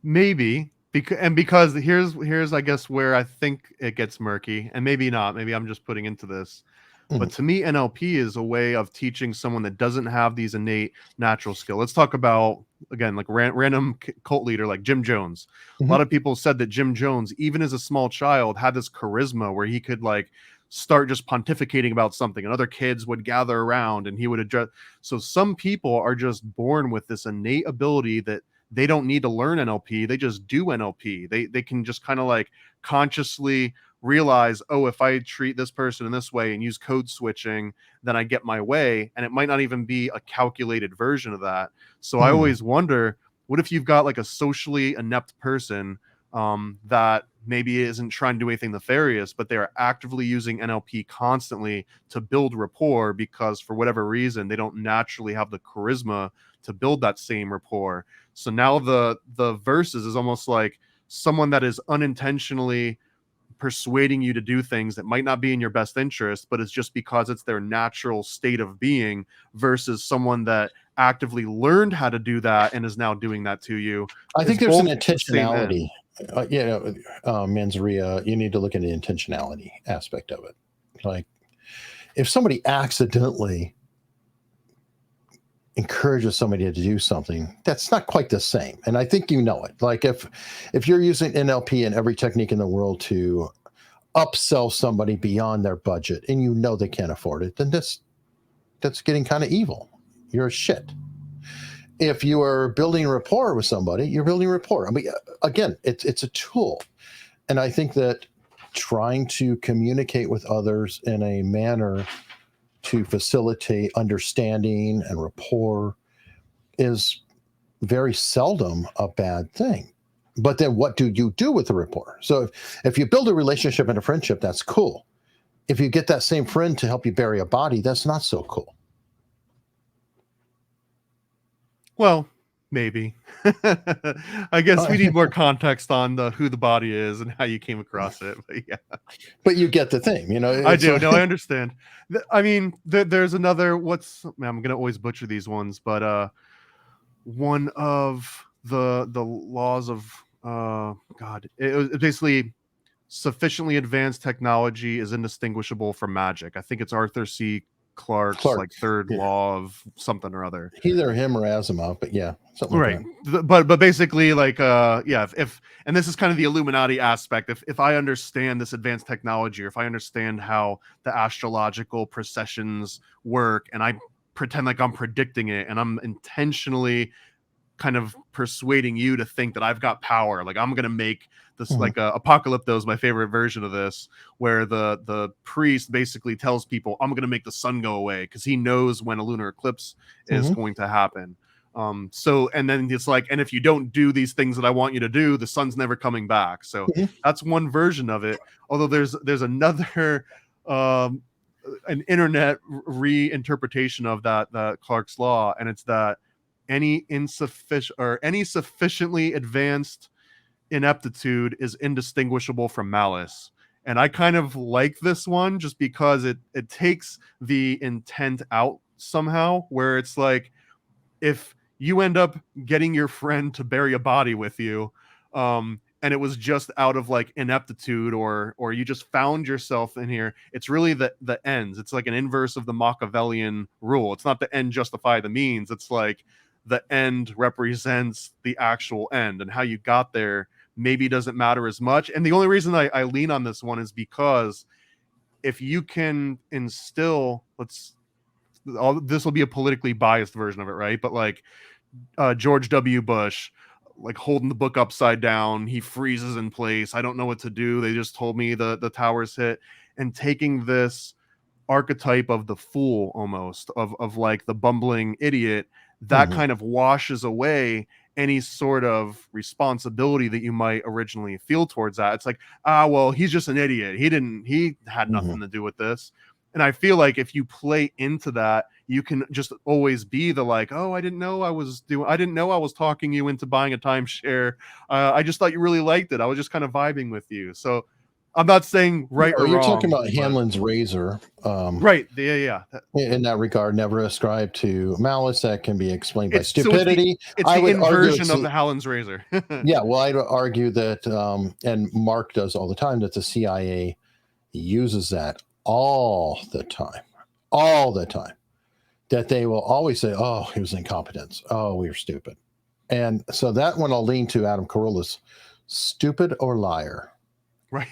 Maybe. Because here's I guess where I think it gets murky, and maybe not. Maybe I'm just putting into this. But to me, NLP is a way of teaching someone that doesn't have these innate natural skills. Let's talk about, again, like random cult leader like Jim Jones. A lot of people said that Jim Jones, even as a small child, had this charisma where he could like start just pontificating about something and other kids would gather around and he would address. So some people are just born with this innate ability that they don't need to learn NLP. They just do NLP. They can just kind of like consciously realize, oh, if I treat this person in this way and use code switching, then I get my way. And it might not even be a calculated version of that. So I always wonder, what if you've got like a socially inept person that maybe isn't trying to do anything nefarious, but they are actively using NLP constantly to build rapport because for whatever reason, they don't naturally have the charisma to build that same rapport. So now the verses is almost like someone that is unintentionally persuading you to do things that might not be in your best interest, but it's just because it's their natural state of being, versus someone that actively learned how to do that and is now doing that to you. I think there's an intentionality. Manzaria, you need to look at the intentionality aspect of it. Like, if somebody accidentally encourages somebody to do something, that's not quite the same. And I think you know it. Like, if you're using NLP and every technique in the world to upsell somebody beyond their budget, and you know they can't afford it, then that's getting kind of evil. You're a shit. If you are building rapport with somebody, you're building rapport. I mean, again, it's a tool. And I think that trying to communicate with others in a manner to facilitate understanding and rapport is very seldom a bad thing. But then what do you do with the rapport? So if you build a relationship and a friendship, that's cool. If you get that same friend to help you bury a body, that's not so cool. Well, maybe. I guess we need more context on who the body is and how you came across it. But yeah, but you get the thing, you know. I do. No, I understand. I mean, there's another. I'm gonna always butcher these ones, but one of the laws of God, it was basically sufficiently advanced technology is indistinguishable from magic. I think it's Arthur C. Clarke's like third law of something or other. Either him or Asimov, but yeah, something right. Like but basically, like if and this is kind of the Illuminati aspect. If I understand this advanced technology, or if I understand how the astrological processions work, and I pretend like I'm predicting it, and I'm intentionally kind of persuading you to think that I've got power, like I'm gonna make this like Apocalypto is my favorite version of this, where the priest basically tells people, I'm gonna make the sun go away, because he knows when a lunar eclipse is going to happen. So, and then it's like, and if you don't do these things that I want you to do, the sun's never coming back. So that's one version of it. Although there's another an internet reinterpretation of that Clarke's law, and it's that any sufficiently advanced ineptitude is indistinguishable from malice. And I kind of like this one just because it takes the intent out somehow, where it's like, if you end up getting your friend to bury a body with you, and it was just out of like ineptitude, or you just found yourself in here, it's really the ends. It's like an inverse of the Machiavellian rule. It's not the end justify the means. It's like the end represents the actual end, and how you got there maybe doesn't matter as much. And the only reason I lean on this one is because if you can instill, this will be a politically biased version of it, right? But like George W. Bush, like holding the book upside down, he freezes in place. I don't know what to do. They just told me the towers hit, and taking this archetype of the fool, almost of like the bumbling idiot, that kind of washes away any sort of responsibility that you might originally feel towards that. It's like, well, he's just an idiot. He had nothing to do with this. And I feel like if you play into that, you can just always be the like, oh, I didn't know I was talking you into buying a timeshare. I just thought you really liked it. I was just kind of vibing with you. So I'm not saying right or you're wrong. You're talking about Hanlon's razor. Right. Yeah. In that regard, never ascribe to malice. That can be explained by stupidity. So it's the inversion of the Hanlon's razor. Yeah. Well, I'd argue that, and Mark does all the time, that the CIA uses that all the time, that they will always say, oh, it was incompetence. Oh, we were stupid. And so that one I'll lean to Adam Carolla's stupid or liar. Right.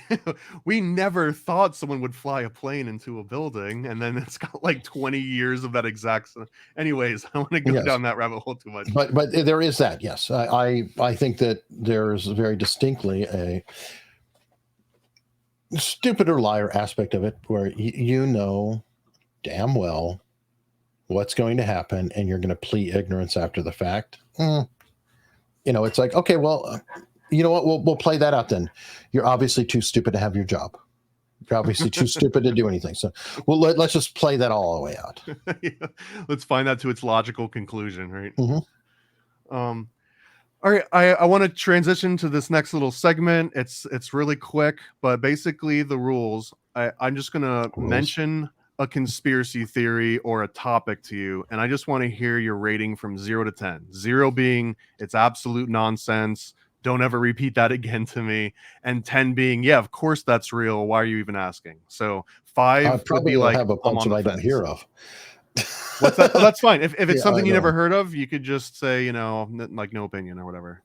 We never thought someone would fly a plane into a building, and then it's got like 20 years of that exact. Anyways, I want to go Yes. down that rabbit hole too much. But there is that, yes. I think that there's very distinctly a stupid or liar aspect of it where you know damn well what's going to happen and you're going to plead ignorance after the fact. It's like, okay, well, you know what? We'll play that out then. You're obviously too stupid to have your job. You're obviously too stupid to do anything. So, well, let's just play that all the way out. Yeah. Let's find that to its logical conclusion, right? Mm-hmm. All right, I want to transition to this next little segment. It's really quick, but basically the rules. I'm just gonna mention a conspiracy theory or a topic to you, and I just want to hear your rating from 0 to 10. 0 being it's absolute nonsense. Don't ever repeat that again to me. And 10 being, yeah, of course that's real. Why are you even asking? So 5 would be like have a bunch that I don't hear of. What's that? Well, that's fine. If it's Yeah, something you never heard of, you could just say, like no opinion or whatever.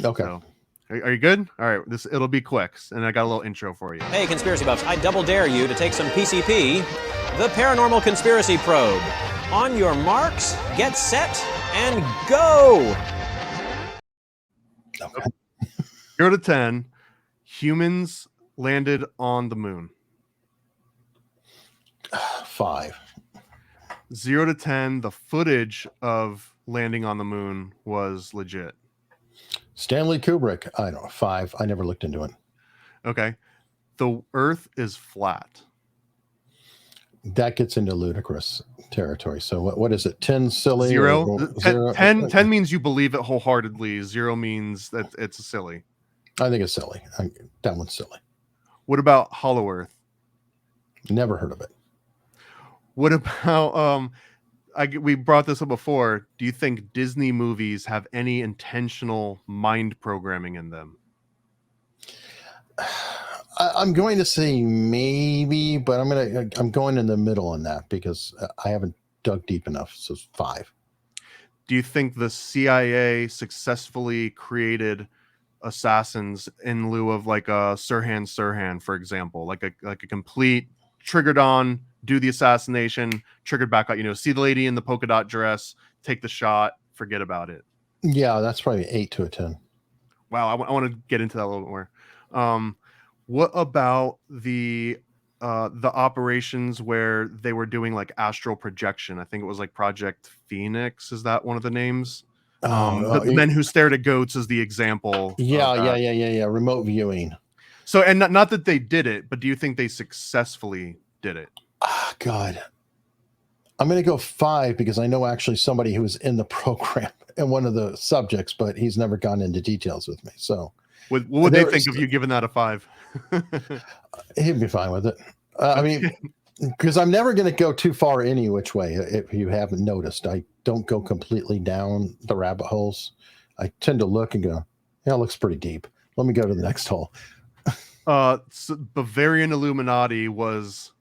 Okay. So, are you good? All right. It'll be quick, and I got a little intro for you. Hey, conspiracy buffs! I double dare you to take some PCP, the Paranormal Conspiracy Probe. On your marks, get set, and go. Okay. 0 to 10. Humans landed on the moon. 5. 0 to 10. The footage of landing on the moon was legit. Stanley Kubrick. I don't know. 5. I never looked into it. Okay. The Earth is flat. That gets into ludicrous territory. So what is it? 10 silly? 0. 0? 10 means you believe it wholeheartedly. 0 means that it's silly. I think it's silly. That one's silly. What about Hollow Earth? Never heard of it. What about we brought this up before. Do you think Disney movies have any intentional mind programming in them? I'm going to say maybe, but I'm going in the middle on that because I haven't dug deep enough. So 5. Do you think the CIA successfully created assassins in lieu of like a Sirhan, for example, like a complete triggered on, do the assassination, triggered back out, see the lady in the polka dot dress, take the shot, forget about it? Yeah, that's probably 8 to a 10. Wow, I want to get into that a little bit more. What about the operations where they were doing like astral projection? I think it was like Project Phoenix. Is that one of the names? The men who stared at goats is the example. Yeah. Remote viewing. So, and not that they did it, but do you think they successfully did it? Oh, God. I'm going to go 5 because I know actually somebody who was in the program and one of the subjects, but he's never gone into details with me. So what would they think of you giving that a 5? He'd be fine with it. I mean, because I'm never going to go too far any which way. If you haven't noticed, I don't go completely down the rabbit holes. I tend to look and go, yeah, it looks pretty deep. Let me go to the next hole. So Bavarian Illuminati was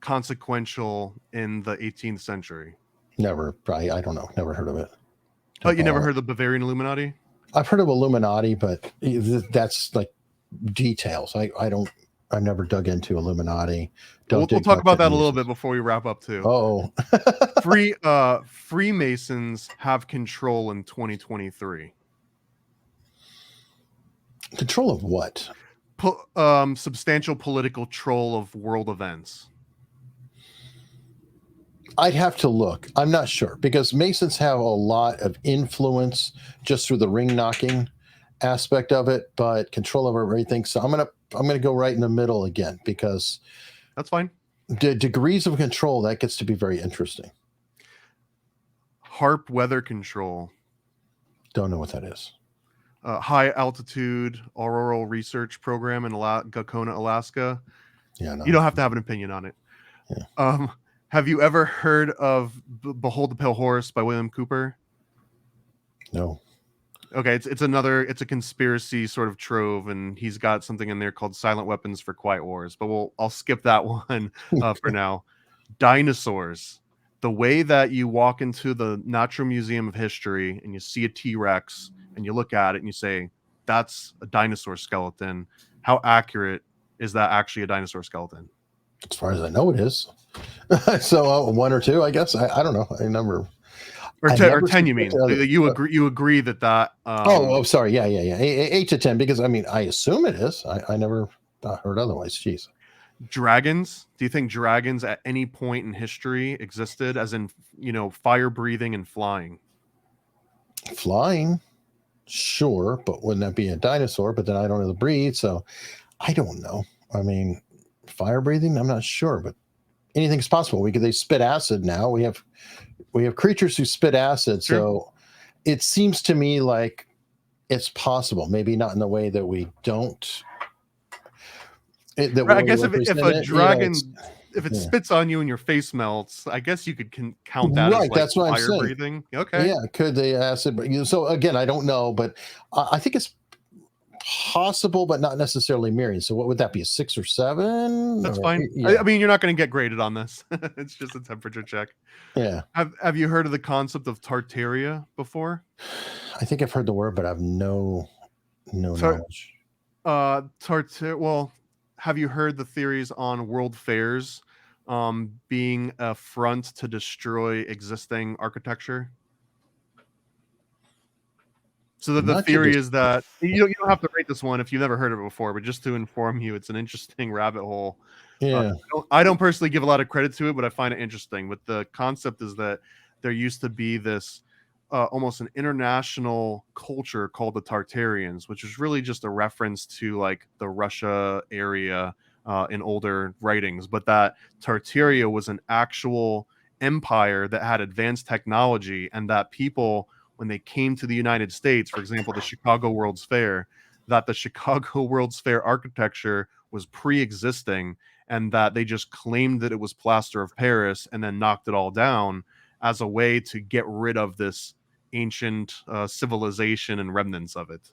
consequential in the 18th century. Never, probably, I don't know. Never heard of it. Oh, you never heard of the Bavarian Illuminati? I've heard of Illuminati, but that's like details. I've never dug into Illuminati. We'll talk about that a little bit before we wrap up too. Oh, Freemasons have control in 2023. Control of what? Substantial political control of world events. I'd have to look. I'm not sure because Masons have a lot of influence just through the ring knocking aspect of it, but control over everything. So I'm gonna go right in the middle again because that's fine. The degrees of control, that gets to be very interesting. HARP weather control. Don't know what that is. High altitude auroral research program in Gakona, Alaska. Yeah, no. You don't have to have an opinion on it. Yeah. Have you ever heard of Behold the Pale Horse by William Cooper? No. Okay, it's a conspiracy sort of trove, and he's got something in there called Silent Weapons for Quiet Wars, but I'll skip that one for now. Dinosaurs. The way that you walk into the Natural Museum of History and you see a T-Rex and you look at it and you say, that's a dinosaur skeleton. how accurate is that actually a dinosaur skeleton? As far as I know, it is. So one or two, I guess. I don't know. I never. Or I 10, or never 10 you suspected mean? other- You agree that sorry. Yeah. 8 to 10, because I mean, I assume it is. I never heard otherwise. Jeez. dragons, do you think dragons at any point in history existed, as in, fire breathing and flying? Flying, sure, but wouldn't that be a dinosaur? But then I don't know the breed, so I don't know. I mean, fire breathing, I'm not sure, but anything's possible. They spit acid now. We have creatures who spit acid, Sure. so it seems to me like it's possible. Maybe not in the way that we don't. I guess if a dragon, if it yeah. spits on you and your face melts, I guess you could count that as Right, like that's what I'm fire saying. breathing. Okay. Yeah, could the acid? So again, I don't know, but I think it's possible, but not necessarily mirroring. So what would that be? A 6 or 7? That's Or- fine. Yeah. I mean, you're not going to get graded on this. It's just a temperature check. Yeah. Have you heard of the concept of Tartaria before? I think I've heard the word, but I've no knowledge. Well, have you heard the theories on world fairs being a front to destroy existing architecture? So the Not to theory dis- is that you don't have to rate this one if you've never heard of it before, but just to inform you, it's an interesting rabbit hole. Yeah. I don't personally give a lot of credit to it, but I find it interesting. But the concept is that there used to be this almost an international culture called the Tartarians, which is really just a reference to like the Russia area in older writings, but that Tartaria was an actual empire that had advanced technology, and that people, when they came to the United States, for example, the Chicago World's Fair, that the Chicago World's Fair architecture was pre-existing, and that they just claimed that it was plaster of Paris and then knocked it all down as a way to get rid of this ancient civilization and remnants of it.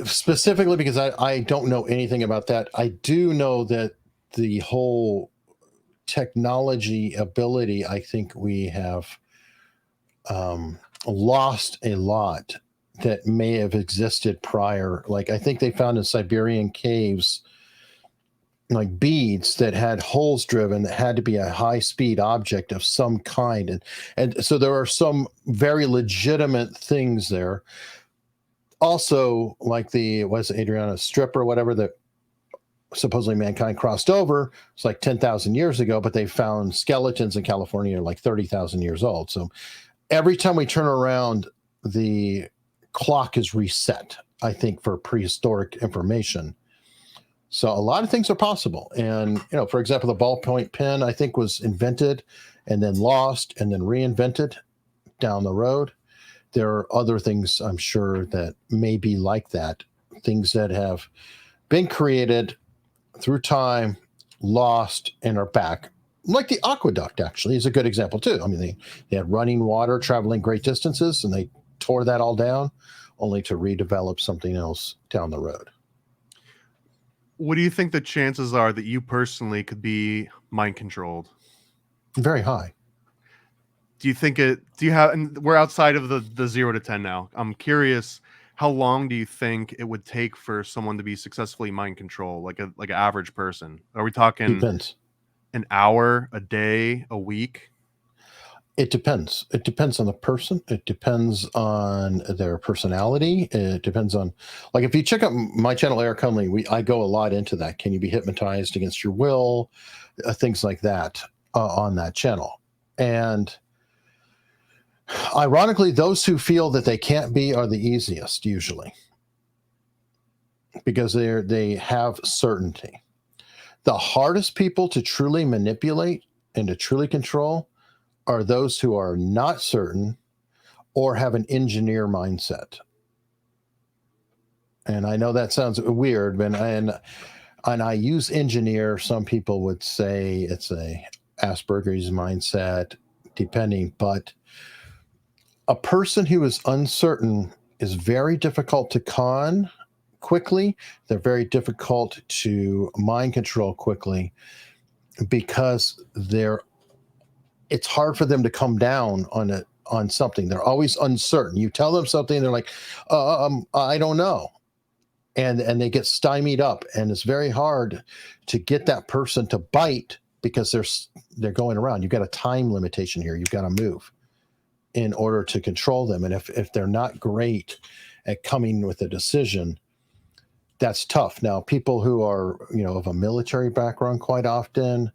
Specifically because I don't know anything about that. I do know that the whole technology ability, I think we have lost a lot that may have existed prior. Like I think they found in Siberian caves like beads that had holes driven, that had to be a high speed object of some kind, and so there are some very legitimate things there. Also, like the Adriana Strip or whatever that supposedly mankind crossed over, it's like 10,000 years ago, but they found skeletons in California like 30,000 years old. So every time we turn around, the clock is reset, I think, for prehistoric information. So a lot of things are possible. And, for example, the ballpoint pen, I think, was invented and then lost and then reinvented down the road. There are other things, I'm sure, that may be like that. Things that have been created through time, lost, and are back. Like the aqueduct, actually, is a good example, too. I mean, they had running water traveling great distances, and they tore that all down, only to redevelop something else down the road. What do you think the chances are that you personally could be mind controlled? Very high. Do you have, and we're outside of the 0 to 10 now. I'm curious, how long do you think it would take for someone to be successfully mind controlled, like an average person? Are we talking Depends. An hour, a day, a week? It depends. It depends on the person. It depends on their personality. It depends on, like, if you check out my channel, Eric Hunley, I go a lot into that. Can you be hypnotized against your will? Things like that on that channel. And ironically, those who feel that they can't be are the easiest usually, because they have certainty. The hardest people to truly manipulate and to truly control are those who are not certain or have an engineer mindset. And I know that sounds weird, but and I use engineer. Some people would say it's a Asperger's mindset, depending, but a person who is uncertain is very difficult to con quickly. They're very difficult to mind control quickly because it's hard for them to come down on something. They're always uncertain. You tell them something, they're like, I don't know. and they get stymied up, and it's very hard to get that person to bite because they're going around. You've got a time limitation here. You've got to move in order to control them. And if they're not great at coming with a decision, that's tough. Now, people who are, of a military background quite often,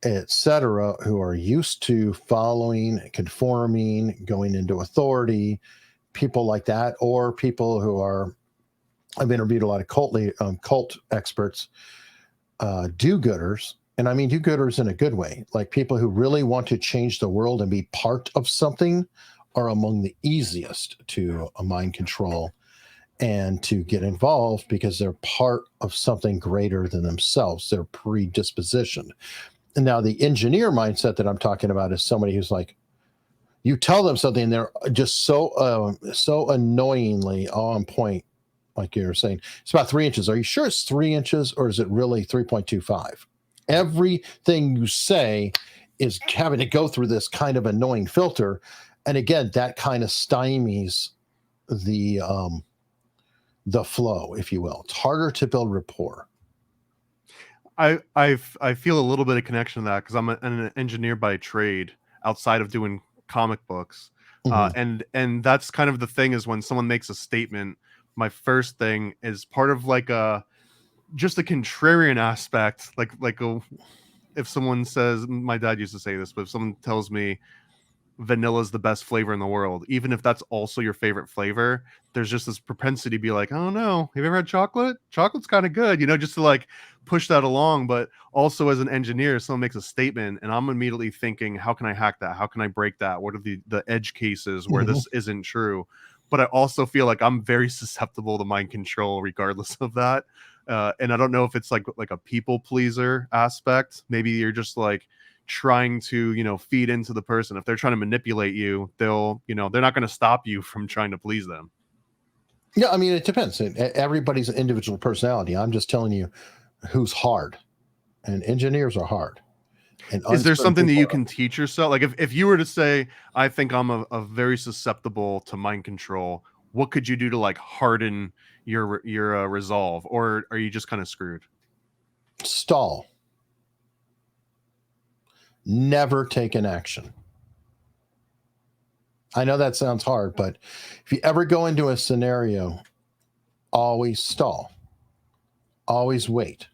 etc., who are used to following, conforming, going into authority, people like that, or people who are, I've interviewed a lot of cult experts, do-gooders, and I mean do-gooders in a good way, like people who really want to change the world and be part of something are among the easiest to mind control and to get involved because they're part of something greater than themselves. They're predispositioned. And now the engineer mindset that I'm talking about is somebody who's like, you tell them something, and they're just so annoyingly on point. Like you were saying, it's about 3 inches. Are you sure it's 3 inches, or is it really 3.25? Everything you say is having to go through this kind of annoying filter. And again, that kind of stymies the flow, if you will. It's harder to build rapport. I feel a little bit of connection to that because I'm an engineer by trade outside of doing comic books. And that's kind of the thing, is when someone makes a statement, my first thing is part of like just a contrarian aspect. If someone says, my dad used to say this, but if someone tells me vanilla is the best flavor in the world, even if that's also your favorite flavor, there's just this propensity to be like, oh no, have you ever had chocolate? Chocolate's kind of good, just to like push that along. But also as an engineer, someone makes a statement and I'm immediately thinking, how can I hack that? How can I break that? What are the edge cases where this isn't true? But I also feel like I'm very susceptible to mind control regardless of that. And I don't know if it's like a people pleaser aspect. Maybe you're just like trying to, feed into the person. If they're trying to manipulate you, they're not going to stop you from trying to please them. Yeah, I mean, it depends. Everybody's an individual personality. I'm just telling you who's hard, and engineers are hard. And is there something that you can teach yourself? Like if you were to say, I think I'm a very susceptible to mind control, what could you do to like harden your resolve, or are you just kind of screwed? Stall. Never take an action. I know that sounds hard, but if you ever go into a scenario, always stall. Always wait.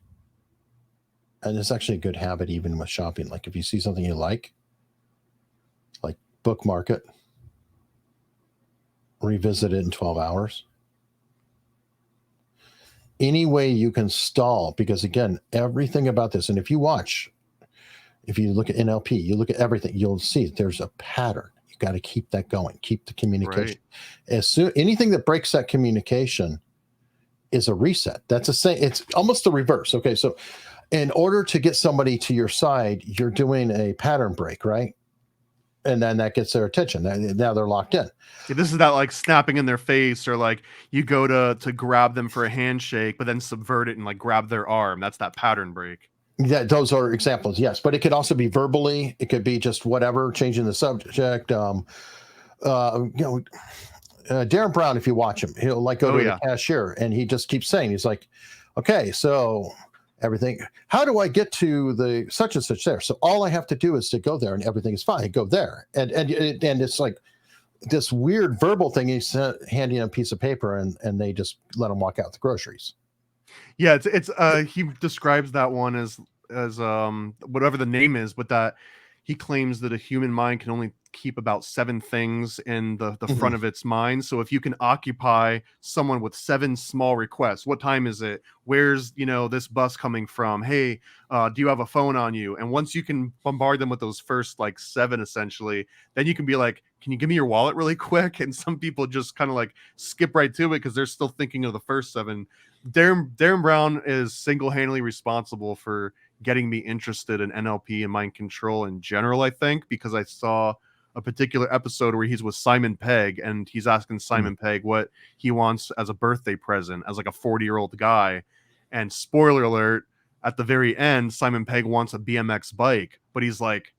And it's actually a good habit even with shopping. Like if you see something you like bookmark it, revisit it in 12 hours. Any way you can stall, because again, everything about this, and if you look at NLP, you look at everything, you'll see there's a pattern. You got to keep that going, keep the communication. Right. Anything that breaks that communication is a reset. It's almost the reverse. Okay, so in order to get somebody to your side, you're doing a pattern break, right? And then that gets their attention. Now they're locked in. See, this is that like snapping in their face, or like you go to grab them for a handshake, but then subvert it and like grab their arm. That's that pattern break. Yeah, those are examples, yes. But it could also be verbally. It could be just whatever, changing the subject. Darren Brown, if you watch him, he'll like go to the cashier and he just keeps saying, he's like, okay, so everything, how do I get to the such and such there? So all I have to do is to go there and everything is fine. Go there. And it's like this weird verbal thing. He's handing a piece of paper and they just let him walk out with the groceries. Yeah, it's he describes that one as whatever the name is, but that he claims that a human mind can only keep about 7 things in the front of its mind. So if you can occupy someone with 7 small requests, what time is it? Where's, this bus coming from? Hey, do you have a phone on you? And once you can bombard them with those first like 7, essentially, then you can be like, can you give me your wallet really quick? And some people just kind of like skip right to it because they're still thinking of the first 7. Darren Brown is single-handedly responsible for getting me interested in NLP and mind control in general, I think, because I saw a particular episode where he's with Simon Pegg and he's asking Simon Pegg what he wants as a birthday present as like a 40-year-old guy. And spoiler alert, at the very end, Simon Pegg wants a BMX bike, but he's like,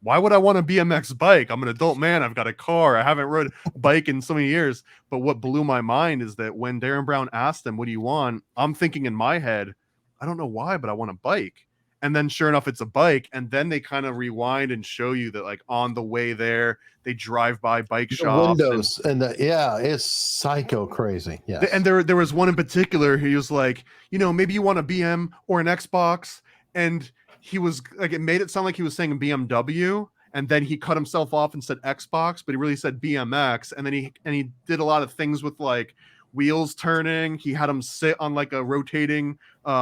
why would I want a BMX bike? I'm an adult man. I've got a car. I haven't rode a bike in so many years. But what blew my mind is that when Darren Brown asked him, what do you want? I'm thinking in my head, I don't know why, but I want a bike. And then sure enough, it's a bike. And then they kind of rewind and show you that like on the way there, they drive by bike The shops. windows and it's psycho crazy. Yeah. And there was one in particular, he was like, maybe you want a BM or an Xbox. And he was like, it made it sound like he was saying BMW, and then he cut himself off and said Xbox, but he really said BMX. And then he did a lot of things with like wheels turning. He had him sit on like a rotating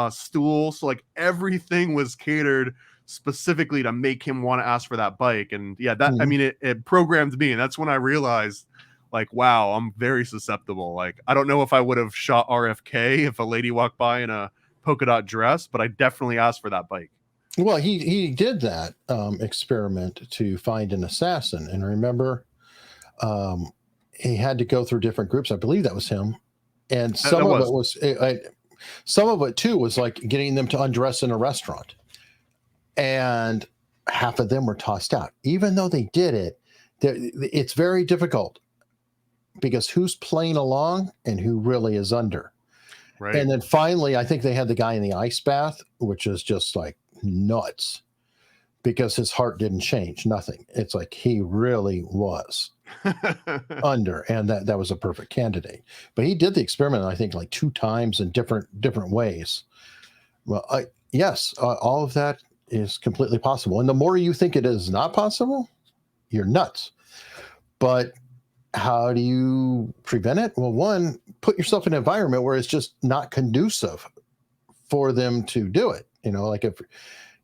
stool, so like everything was catered specifically to make him want to ask for that bike. And yeah, that I mean, it programmed me, and that's when I realized, like, wow, I'm very susceptible. Like, I don't know if I would have shot RFK if a lady walked by in a polka dot dress, but I definitely asked for that bike. Well, he did that experiment to find an assassin, and remember, he had to go through different groups. I believe that was him, and some of it too was like getting them to undress in a restaurant, and half of them were tossed out, even though they did it. It's very difficult because who's playing along and who really is under. Right. And then finally, I think they had the guy in the ice bath, which is just like nuts because his heart didn't change. Nothing. It's like he really was under, and that was a perfect candidate. But he did the experiment, I think, like 2 times in different ways. Well, yes, all of that is completely possible. And the more you think it is not possible, you're nuts. But how do you prevent it? Well, one, put yourself in an environment where it's just not conducive for them to do it. Like if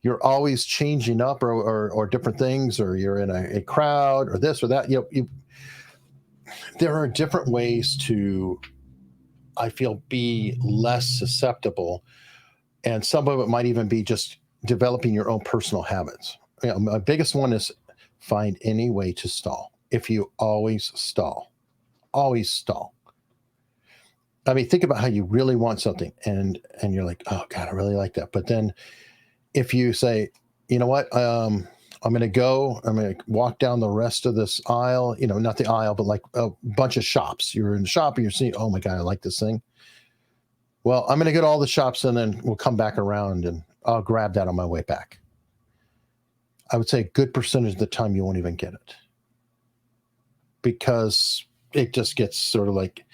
you're always changing up or different things, or you're in a crowd or this or that, there are different ways to, I feel, be less susceptible. And some of it might even be just developing your own personal habits. My biggest one is find any way to stall. If you always stall. I mean, think about how you really want something and you're like, oh God, I really like that. But then if you say, you know what, I'm going to walk down the rest of this aisle, not the aisle, but like a bunch of shops. You're in the shop and you're seeing, oh my God, I like this thing. Well, I'm going to get all the shops and then we'll come back around and I'll grab that on my way back. I would say a good percentage of the time you won't even get it, because it just gets sort of like,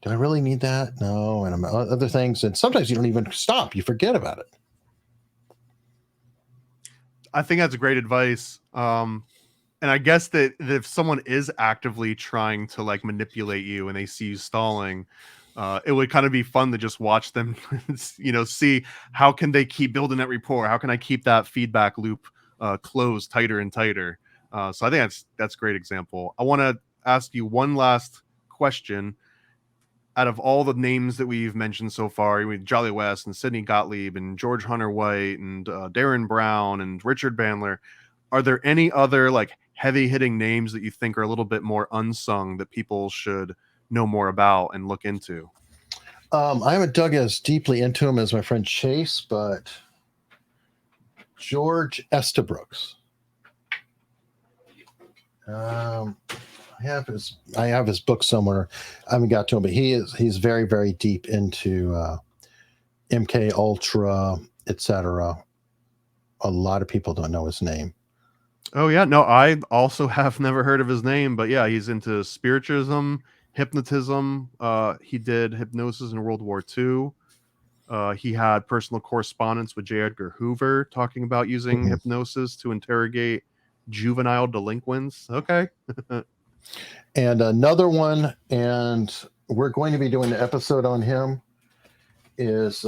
do I really need that? No. And other things. And sometimes you don't even stop. You forget about it. I think that's great advice. And I guess that if someone is actively trying to like manipulate you and they see you stalling, it would kind of be fun to just watch them, see how can they keep building that rapport? How can I keep that feedback loop closed tighter and tighter? So I think that's a great example. I want to ask you one last question. Out of all the names that we've mentioned so far, with Jolly West and Sidney Gottlieb and George Hunter White and Darren Brown and Richard Bandler, are there any other like heavy hitting names that you think are a little bit more unsung that people should know more about and look into? I haven't dug as deeply into him as my friend Chase, but George Estabrooks. I have his book somewhere. I haven't got to him, but he's very, very deep into MKULTRA, etc. A lot of people don't know his name. Oh yeah, no, I also have never heard of his name, but yeah, he's into spiritism, hypnotism. He did hypnosis in World War II. He had personal correspondence with J. Edgar Hoover talking about using hypnosis to interrogate juvenile delinquents. Okay. And another one, and we're going to be doing an episode on him, is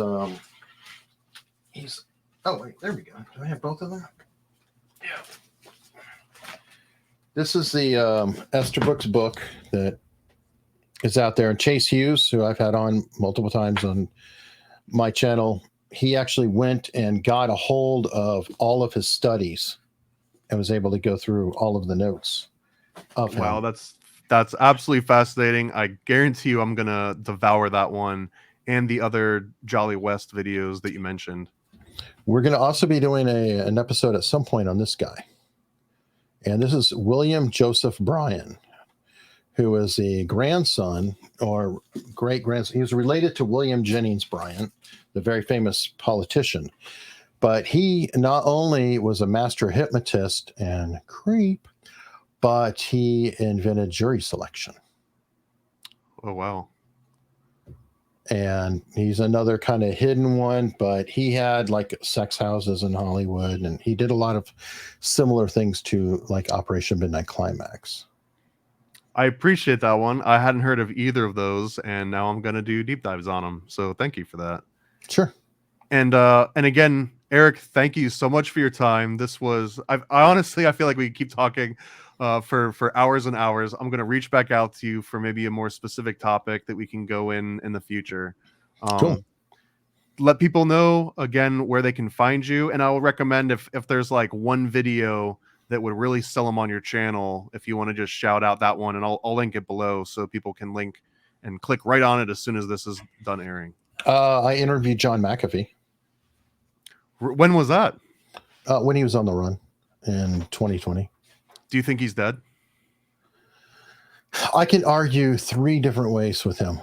he's, oh wait, there we go. Do I have both of them? Yeah. This is the Estabrooks book that is out there. And Chase Hughes, who I've had on multiple times on my channel, he actually went and got a hold of all of his studies and was able to go through all of the notes of him. Wow, that's absolutely fascinating. I guarantee you I'm gonna devour that one and the other Jolly West videos that you mentioned. We're going to also be doing an episode at some point on this guy. And this is William Joseph Bryan, who is the grandson or great grandson. He was related to William Jennings Bryan, the very famous politician. But he not only was a master hypnotist and creep, but he invented jury selection. Oh, wow. And he's another kind of hidden one, but he had like sex houses in Hollywood, and he did a lot of similar things to like Operation Midnight Climax. I appreciate that one. I hadn't heard of either of those, and now I'm going to do deep dives on them. So thank you for that. Sure. And again, Eric, thank you so much for your time. This was, I honestly, I feel like we keep talking for hours and hours. I'm going to reach back out to you for maybe a more specific topic that we can go in the future. Cool. Let people know again where they can find you. And I will recommend if there's like one video that would really sell them on your channel, if you want to just shout out that one, and I'll link it below so people can link and click right on it as soon as this is done airing. I interviewed John McAfee. When was that? When he was on the run in 2020. Do you think he's dead? I can argue 3 different ways with him.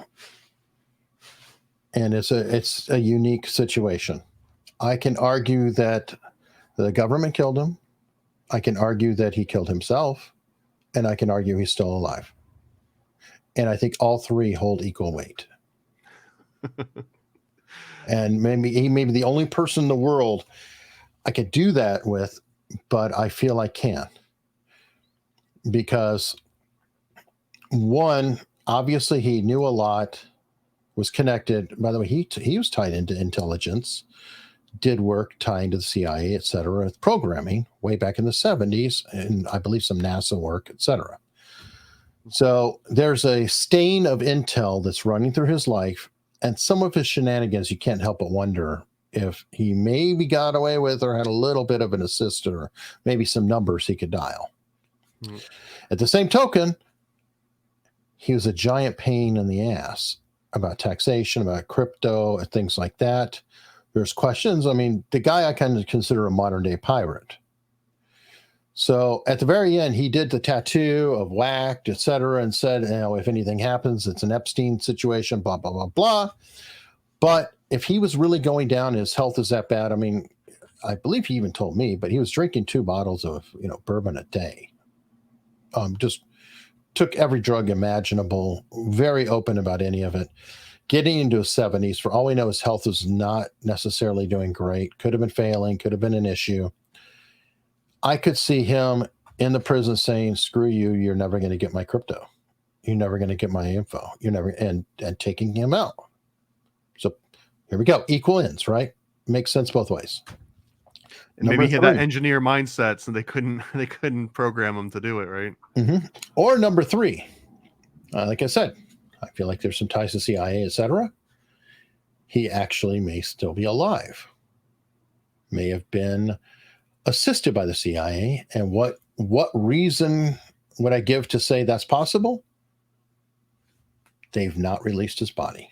And it's a unique situation. I can argue that the government killed him. I can argue that he killed himself. And I can argue he's still alive. And I think all 3 hold equal weight. And maybe he may be the only person in the world I could do that with, but I feel I can. Because one, obviously he knew a lot, was connected. By the way, he was tied into intelligence, did work tying to the CIA, et cetera, with programming way back in the 70s, and I believe some NASA work, et cetera. So there's a stain of intel that's running through his life, and some of his shenanigans, you can't help but wonder if he maybe got away with or had a little bit of an assist or maybe some numbers he could dial. Mm. At the same token, he was a giant pain in the ass about taxation, about crypto, and things like that. There's questions. I mean, the guy I kind of consider a modern day pirate. So at the very end, he did the tattoo of whacked, et cetera, and said, you know, if anything happens, it's an Epstein situation, blah, blah, blah, blah. But if he was really going down, his health is that bad. I mean, I believe he even told me, but he was drinking 2 bottles of, bourbon a day. Just took every drug imaginable, very open about any of it. Getting into his 70s, for all we know, his health is not necessarily doing great. Could have been failing, could have been an issue. I could see him in the prison saying, screw you, you're never going to get my crypto. You're never going to get my info. You're never, and taking him out. So here we go. Equal ends, right? Makes sense both ways. And maybe he had that engineer mindset, so they couldn't program him to do it, right? Mm-hmm. Or number 3, like I said, I feel like there's some ties to CIA, et cetera. He actually may still be alive. May have been assisted by the CIA. And what reason would I give to say that's possible? They've not released his body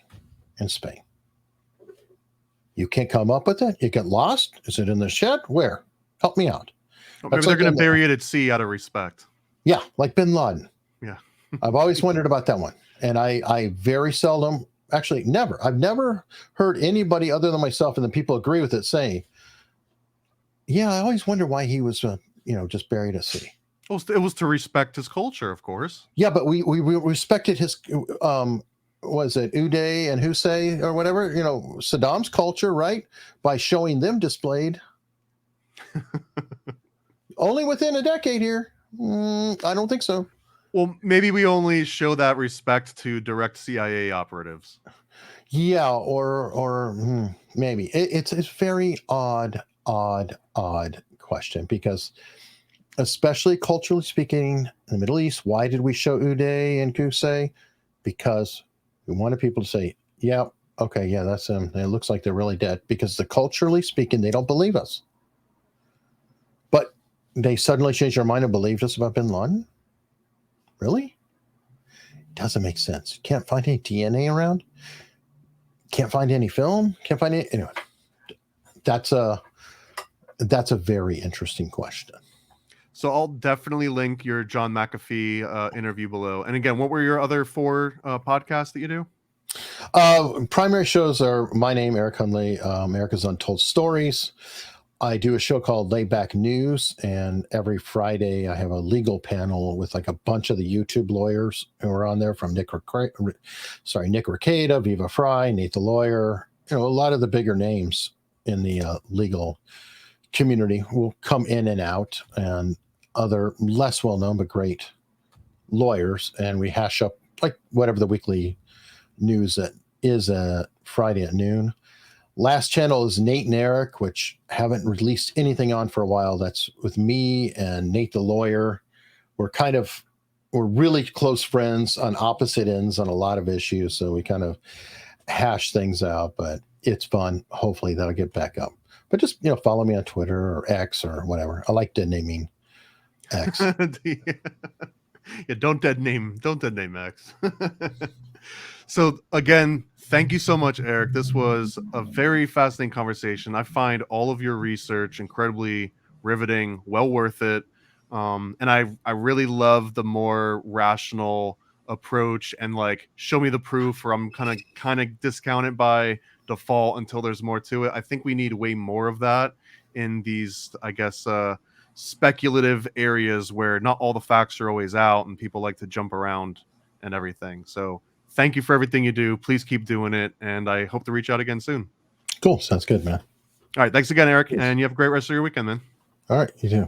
in Spain. You can't come up with it? It got lost? Is it in the shed? Where? Help me out. Well, maybe they're going to bury it at sea out of respect. Yeah, like bin Laden. Yeah. I've always wondered about that one. And I very seldom, actually never, I've never heard anybody other than myself and the people agree with it saying, yeah, I always wonder why he was, just buried at sea. Well, it was to respect his culture, of course. Yeah, but we respected his, was it Uday and Hussein or whatever, Saddam's culture, right? By showing them displayed. Only within a decade here. I don't think so. Well, maybe we only show that respect to direct CIA operatives. Yeah, or maybe. It's very odd question, because especially culturally speaking in the Middle East, why did we show Uday and Qusay? Because we wanted people to say, yeah, okay, yeah, that's them. It looks like they're really dead, because culturally speaking, they don't believe us. But they suddenly changed their mind and believed us about bin Laden? Really? Doesn't make sense. Can't find any DNA around. Can't find any film. Can't find any. Anyway, that's a very interesting question. So I'll definitely link your John McAfee interview below. And again, what were your other 4 podcasts that you do? Primary shows are my name, Eric Hunley, America's Untold Stories. I do a show called Layback News, and every Friday I have a legal panel with like a bunch of the YouTube lawyers who are on there, from Nick Rekieta, Viva Fry, Nate the Lawyer. A lot of the bigger names in the legal community will come in and out, and other less well-known but great lawyers, and we hash up like whatever the weekly news that is Friday at noon. Last channel is Nate and Eric, which haven't released anything on for a while. That's with me and Nate the Lawyer. We're really close friends on opposite ends on a lot of issues, so we kind of hash things out, but it's fun. Hopefully that'll get back up. But just, follow me on Twitter or X or whatever. I like dead naming X. Yeah, don't dead name X. So again, thank you so much, Eric. This was a very fascinating conversation. I find all of your research incredibly riveting, well worth it. And I really love the more rational approach and like show me the proof, or I'm kind of discount it by default until there's more to it. I think we need way more of that in these, I guess, speculative areas where not all the facts are always out and people like to jump around and everything. So thank you for everything you do. Please keep doing it, and I hope to reach out again soon. Cool. Sounds good, man. All right. Thanks again, Eric, and you have a great rest of your weekend, man. All right. You too.